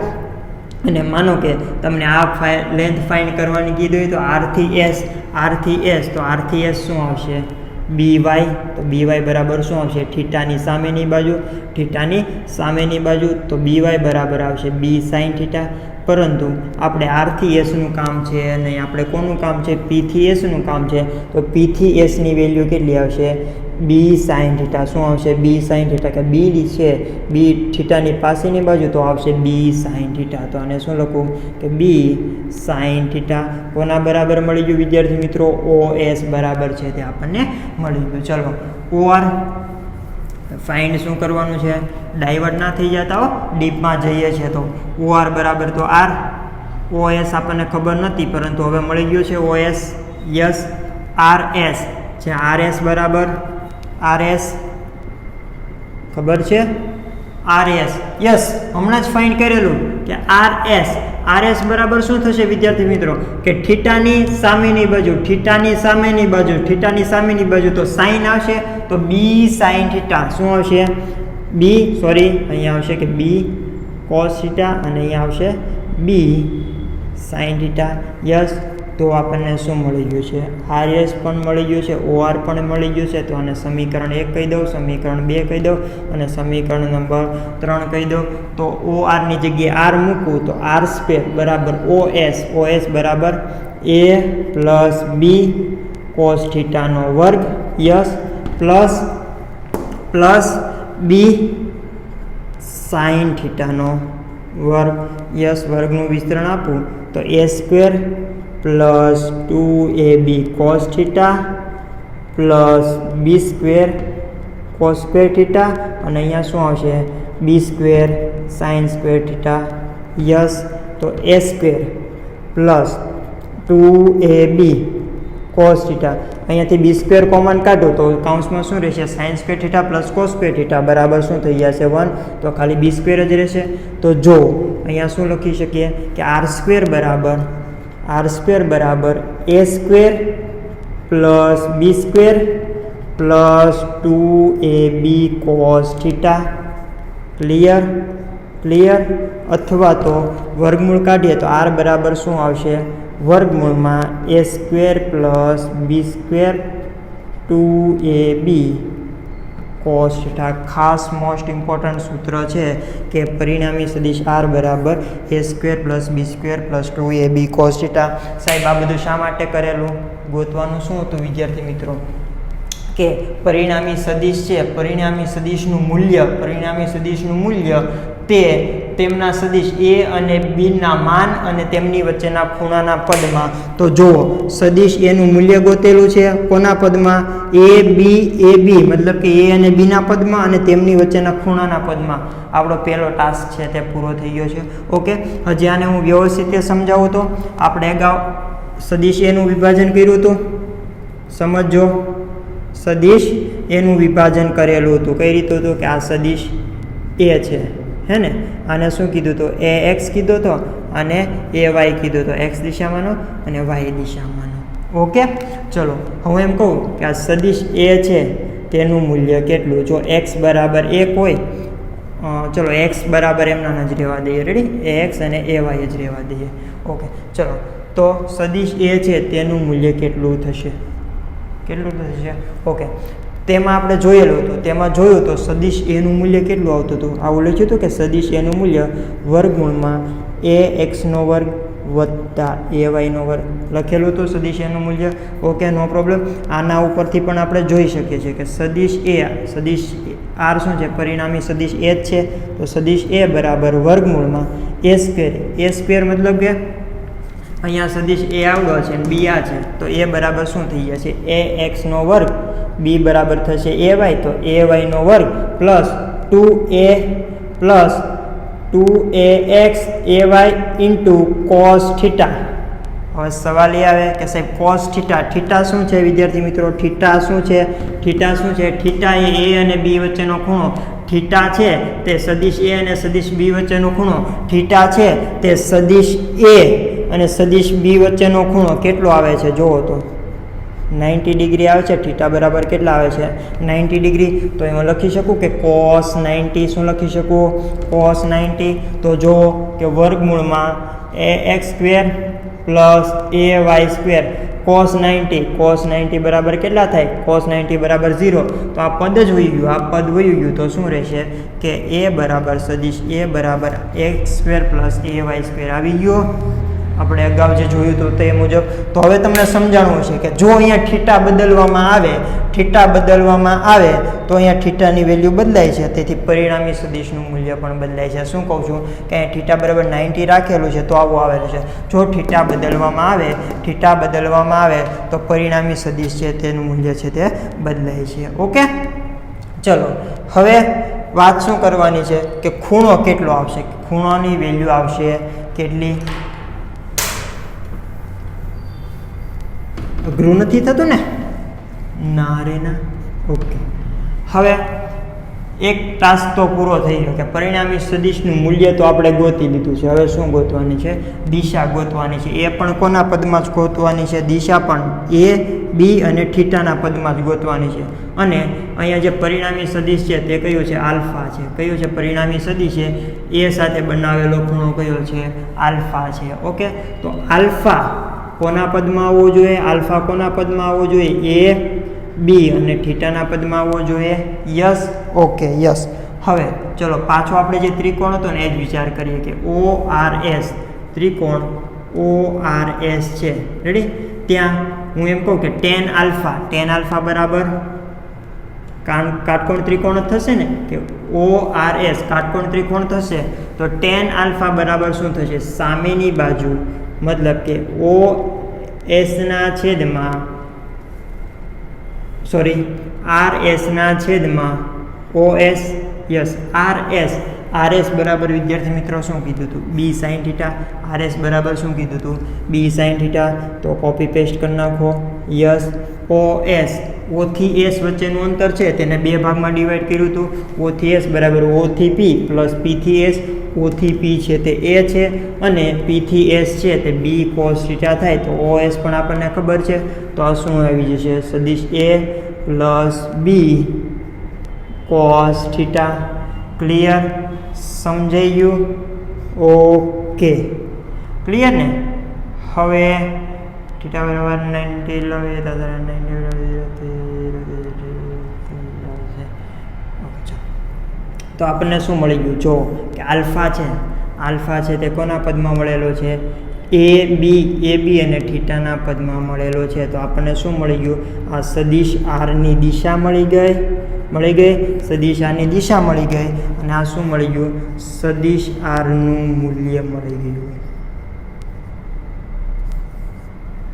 અને માનો કે તમને આ લેન્થ ફાઇન્ડ કરવાની કીધી હોય તો R થી S તો R થી S શું આવશે? BY. તો BY બરાબર શું આવશે? થીટાની સામેની બાજુ તો BY બરાબર આવશે B sin થીટા. પરંતુ આપણે R થી S નું કામ છે નહીં, આપણે કોનું કામ છે? P થી S નું કામ છે. તો P થી S ની વેલ્યુ કેટલી આવશે? B sin theta. શું આવશે? B sin theta. કે B છે B થીટાની પાસેની બાજુ તો આવશે B sin થીટા. તો આને શું લખું કે B sin થીટા. કોના બરાબર મળી ગયું વિદ્યાર્થી મિત્રો? OS બરાબર છે તે આપણને મળી ગયું. ચલો, OR ફાઇન્ડ શું કરવાનું છે? ડાયવર્ટ ના થઈ જતા હો, ડીપમાં જઈએ છીએ તો. OR બરાબર તો R. OS આપણને ખબર નથી પરંતુ હવે મળી ગયું છે OS. યસ, RS છે. RS બરાબર RS ખબર છે? RS યસ, હમણાં જ ફાઇન્ડ કરેલું કે RS બરાબર શું થશે વિદ્યાર્થી મિત્રો? કે થીટાની સામેની બાજુ તો સાઇન આવશે તો B sin થીટા. શું આવશે? અહીંયા આવશે કે B cos થીટા અને અહીંયા આવશે B sin થીટા. યસ, તો આપણને શું મળી ગયું છે? RS પણ મળી ગયું છે, OR પણ મળી ગયું છે. તો આને સમીકરણ 1 કહી દઉં, સમીકરણ 2 કહી દઉં અને સમીકરણ નંબર 3 કહી દઉં. તો OR ની જગ્યાએ R મૂકું તો R² બરાબર OS બરાબર A પ્લસ B cos થીટાનો વર્ગ. યસ, પ્લસ B sin થીટાનો વર્ગ. યસ, વર્ગનું વિસ્તરણ આપું તો A² plus 2AB cos theta plus B² cos square theta. અને અહીંયા શું આવશે? B² sin square theta. Yes, તો A² plus 2AB cos theta. અહીંયાથી બી સ્ક્વેર કોમન કાઢો તો કાઉન્સમાં શું રહેશે? Sine square theta plus cos square theta બરાબર શું થઈ જશે? 1. તો ખાલી બી સ્ક્વેર જ રહેશે. તો જો અહીંયા શું લખી શકીએ કે આર સ્ક્વેર બરાબર A square plus B square plus 2ab cos theta. Clear. અથવા તો વર્ગમૂળ કાઢીએ તો આર બરાબર શું આવશે? વર્ગમૂળમાં A square plus B square 2ab cos theta. ખાસ મોસ્ટ ઇમ્પોર્ટન્ટ સૂત્ર છે કે પરિણામી સદિશ આર બરાબર A square plus B square plus 2ab cos theta. સાહેબ આ બધું શા માટે કરેલું? ગોતવાનું શું હતું વિદ્યાર્થી મિત્રો કે પરિણામી સદિશ છે, પરિણામી સદિશનું મૂલ્ય તે તેમના સદિશ એ અને બીના માન અને તેમની વચ્ચેના ખૂણાના પદમાં. તો જુઓ સદિશ એનું મૂલ્ય ગોતેલું છે કોના પદમાં? એ બી મતલબ કે એ અને બીના પદમાં અને તેમની વચ્ચેના ખૂણાના પદમાં. આપણો પહેલો ટાસ્ક છે તે પૂરો થઈ ગયો છે. ઓકે, હજી આને હું વ્યવસ્થિત સમજાવું તો આપણે અગાઉ સદિશ એનું વિભાજન કર્યું હતું. સમજો, સદિશ એનું વિભાજન કરેલું હતું. કઈ રીતે હતું કે આ સદિશ એ છે, હે ને? આને શું કીધું હતું? એ એક્સ કીધો હતો અને એ વાય કીધો હતો. એક્સ દિશામાંનો અને વાય દિશામાંનો. ઓકે, ચલો હું એમ કહું કે આ સદિશ એ છે તેનું મૂલ્ય કેટલું? જો એક્સ બરાબર 1 હોય, ચલો એક્સ બરાબર એમના જ રહેવા દઈએ. રેડી? એ એક્સ અને એ વાય જ રહેવા દઈએ. ઓકે, ચલો તો સદિશ એ છે તેનું મૂલ્ય કેટલું થશે? ઓકે, તેમાં આપણે જોયેલું હતું, તેમાં જોયું તો સદિશ એનું મૂલ્ય કેટલું આવતું હતું? આવું લખ્યું હતું કે સદિશ એનું મૂલ્ય વર્ગમૂળમાં એ એક્સનો વર્ગ વત્તા એ વાયનો વર્ગ લખેલું હતું સદિશ એનું મૂલ્ય. ઓકે, નો પ્રોબ્લેમ. આના ઉપરથી પણ આપણે જોઈ શકીએ છીએ કે સદિશ આર શું છે? પરિણામી સદિશ એ જ છે. તો સદિશ એ બરાબર વર્ગમૂળમાં એ સ્ક્વેર મતલબ કે અહીંયા સદિશ એ આવડો છે અને બી આ છે. તો એ બરાબર શું થઈ જશે? એ એક્સનો વર્ગ. બી બરાબર થશે એ વાય, તો એ વાયનો વર્ગ plus 2ax a y into cos theta. હવે સવાલ એ આવે કે સાહેબ કોસ થીટા શું છે વિદ્યાર્થી મિત્રો? થીટા શું છે? થીટા એ અને બી વચ્ચેનો ખૂણો. થીટા છે તે સદિશ એ અને સદિશ બી વચ્ચેનો ખૂણો. થીટા છે તે સદિશ એ અને સદિશ બી વચ્ચેનો ખૂણો કેટલો આવે છે? જુઓ તો 90 ડિગ્રી આવે છે. થીટા બરાબર કેટલા આવે છે? 90 ડિગ્રી. તો એમાં લખી શકું કે cos 90. શું લખી શકું? cos 90. તો જુઓ કે વર્ગમૂળમાં A X square plus A Y square cos 90 બરાબર કેટલા થાય? cos 90 બરાબર 0. તો આ પદ જ વહી ગયું. તો શું રહેશે કે એ બરાબર સદિશ એ બરાબર એક્સ સ્ક્વેર પ્લસ એ વાય સ્ક્વેર આવી ગયો. આપણે અગાઉ જે જોયું હતું તે મુજબ. તો હવે તમને સમજાણવું છે કે જો અહીંયા થીટા બદલવામાં આવે તો અહીંયા થીટાની વેલ્યુ બદલાય છે, તેથી પરિણામી સદિશનું મૂલ્ય પણ બદલાય છે. શું કહું છું કે અહીંયા થીટા બરાબર 90 રાખેલું છે તો આવું આવેલું છે. જો થીટા બદલવામાં આવે તો પરિણામી સદિશ છે તેનું મૂલ્ય છે તે બદલાય છે. ઓકે, ચલો હવે વાત શું કરવાની છે કે ખૂણો કેટલો આવશે? ખૂણાની વેલ્યુ આવશે કેટલી? અઘરું નથી થતું ને? ના રે ના. ઓકે, હવે એક ટાસ્ક તો પૂરો થઈ ગયો કે પરિણામી સદિશનું મૂલ્ય તો આપણે ગોતી લીધું છે. હવે શું ગોતવાની છે? દિશા ગોતવાની છે. એ પણ કોના પદમાં જ ગોતવાની છે? દિશા પણ એ બી અને થીટાના પદમાં જ ગોતવાની છે. અને અહીંયા જે પરિણામી સદિશ છે તે કયું છે? આલ્ફા છે. કયું છે? પરિણામી સદિશ છે એ સાથે બનાવેલો ખૂણો કયો છે? આલ્ફા છે. ઓકે, તો આલ્ફા કોના પદમાં આવવો જોઈએ? આલ્ફા કોના પદમાં આવવો જોઈએ? એ બી અને થીટાના પદમાં આવવો જોઈએ. યસ. Okay, yes. હવે ચલો પાછો આપણે જે ત્રિકોણ હતો ને એ જ વિચાર કરીએ કે ORS ત્રિકોણ ORS છે. રેડી? ત્યાં હું એમ કહું કે tan આલ્ફા બરાબર કાટકોણ ત્રિકોણ જ થશે ને કે ORS કાટકોણ ત્રિકોણ થશે. તો tan આલ્ફા બરાબર શું થશે? સામેની બાજુ મતલબ કે RSના છેદમાં OS. યસ, RS બરાબર વિદ્યાર્થી મિત્રો શું કીધું હતું? B sin θ. RS બરાબર શું કીધું હતું? B sin θ. તો કોપી પેસ્ટ કરી નાખો. યસ. OS, O થી S વચ્ચેનું અંતર છે તેને બે ભાગમાં ડિવાઈડ કર્યું હતું. O થી S બરાબર O થી P પ્લસ P થી S. O થી P છે તે A છે અને P થી S છે તે B cos θ થાય. તો OS પણ આપણને ખબર છે. તો આ શું આવી જશે? સદિશ A plus B cos θ. Clear? સમજાઈ ગયું? ઓકે, ક્લિયર ને? હવે θ બરાબર 90 લઈએ તો 90 તો આપણને શું મળી ગયું? જો કે આલ્ફા છે તે કોના પદમાં મળેલો છે? AB અને થીટાના પદમાં મળેલો છે. તો આપણને શું મળી ગયું? આ સદિશ આરની દિશા મળી ગઈ સદિશ આરની દિશા મળી ગઈ અને આ શું મળી ગયું? સદિશ આરનું મૂલ્ય મળી ગયું.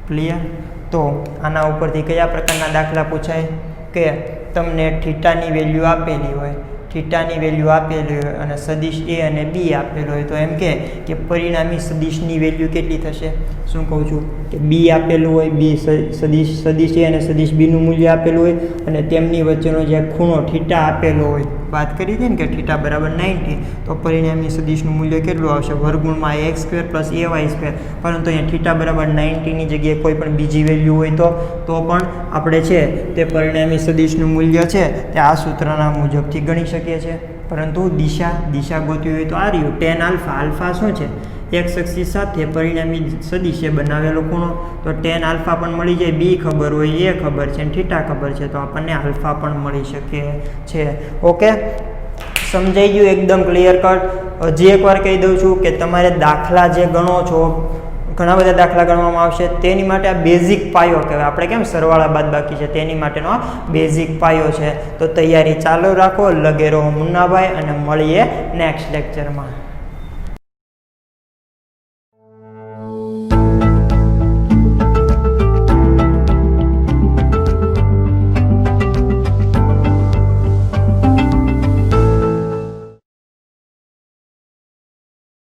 ક્લિયર? તો આના ઉપરથી કયા પ્રકારના દાખલા પૂછાય? કે તમને થીટાની વેલ્યુ આપેલી હોય અને સદિશ A અને B આપેલો હોય તો એમ કે પરિણામી સદિશની વેલ્યુ કેટલી થશે? શું કહું છું કે B આપેલું હોય, B સદિશ A અને સદિશ B નું મૂલ્ય આપેલું હોય અને તેમની વચ્ચેનો જે ખૂણો θ આપેલો હોય, વાત કરી હતી ને કે θ બરાબર 90, તો પરિણામી સદિશનું મૂલ્ય કેટલું આવશે? વર્ગમૂળમાં x² પ્લસ ay². પરંતુ અહીંયા θ બરાબર 90ની જગ્યાએ કોઈ પણ બીજી વેલ્યુ હોય તો પણ આપણે છે તે પરિણામી સદિશનું મૂલ્ય છે તે આ સૂત્રના મુજબથી ગણી શકીએ છીએ. પરંતુ દિશા ગોતવી હોય તો આ રહ્યું tan આલ્ફા શું છે? x અક્ષી સાથે પરિણામી સદિશે બનાવેલો ખૂણો. તો tan આલ્ફા પણ મળી જાય. B ખબર હોય, A ખબર છે અને θ ખબર છે તો આપણને આલ્ફા પણ મળી શકે છે. ઓકે, સમજાઈ ગયું? એકદમ ક્લિયર કટ. હજી એકવાર કહી દઉં છું કે તમારે દાખલા જે ગણો છો, ઘણા બધા દાખલા ગણવામાં આવશે, તેની માટે આ બેઝિક પાયો કહેવાય. આપણે કેમ સરવાળા બાદબાકી છે તેની માટેનો બેઝિક પાયો છે. તો તૈયારી ચાલુ રાખો. લગે રહો મુન્નાભાઈ અને મળીએ નેક્સ્ટ લેક્ચરમાં.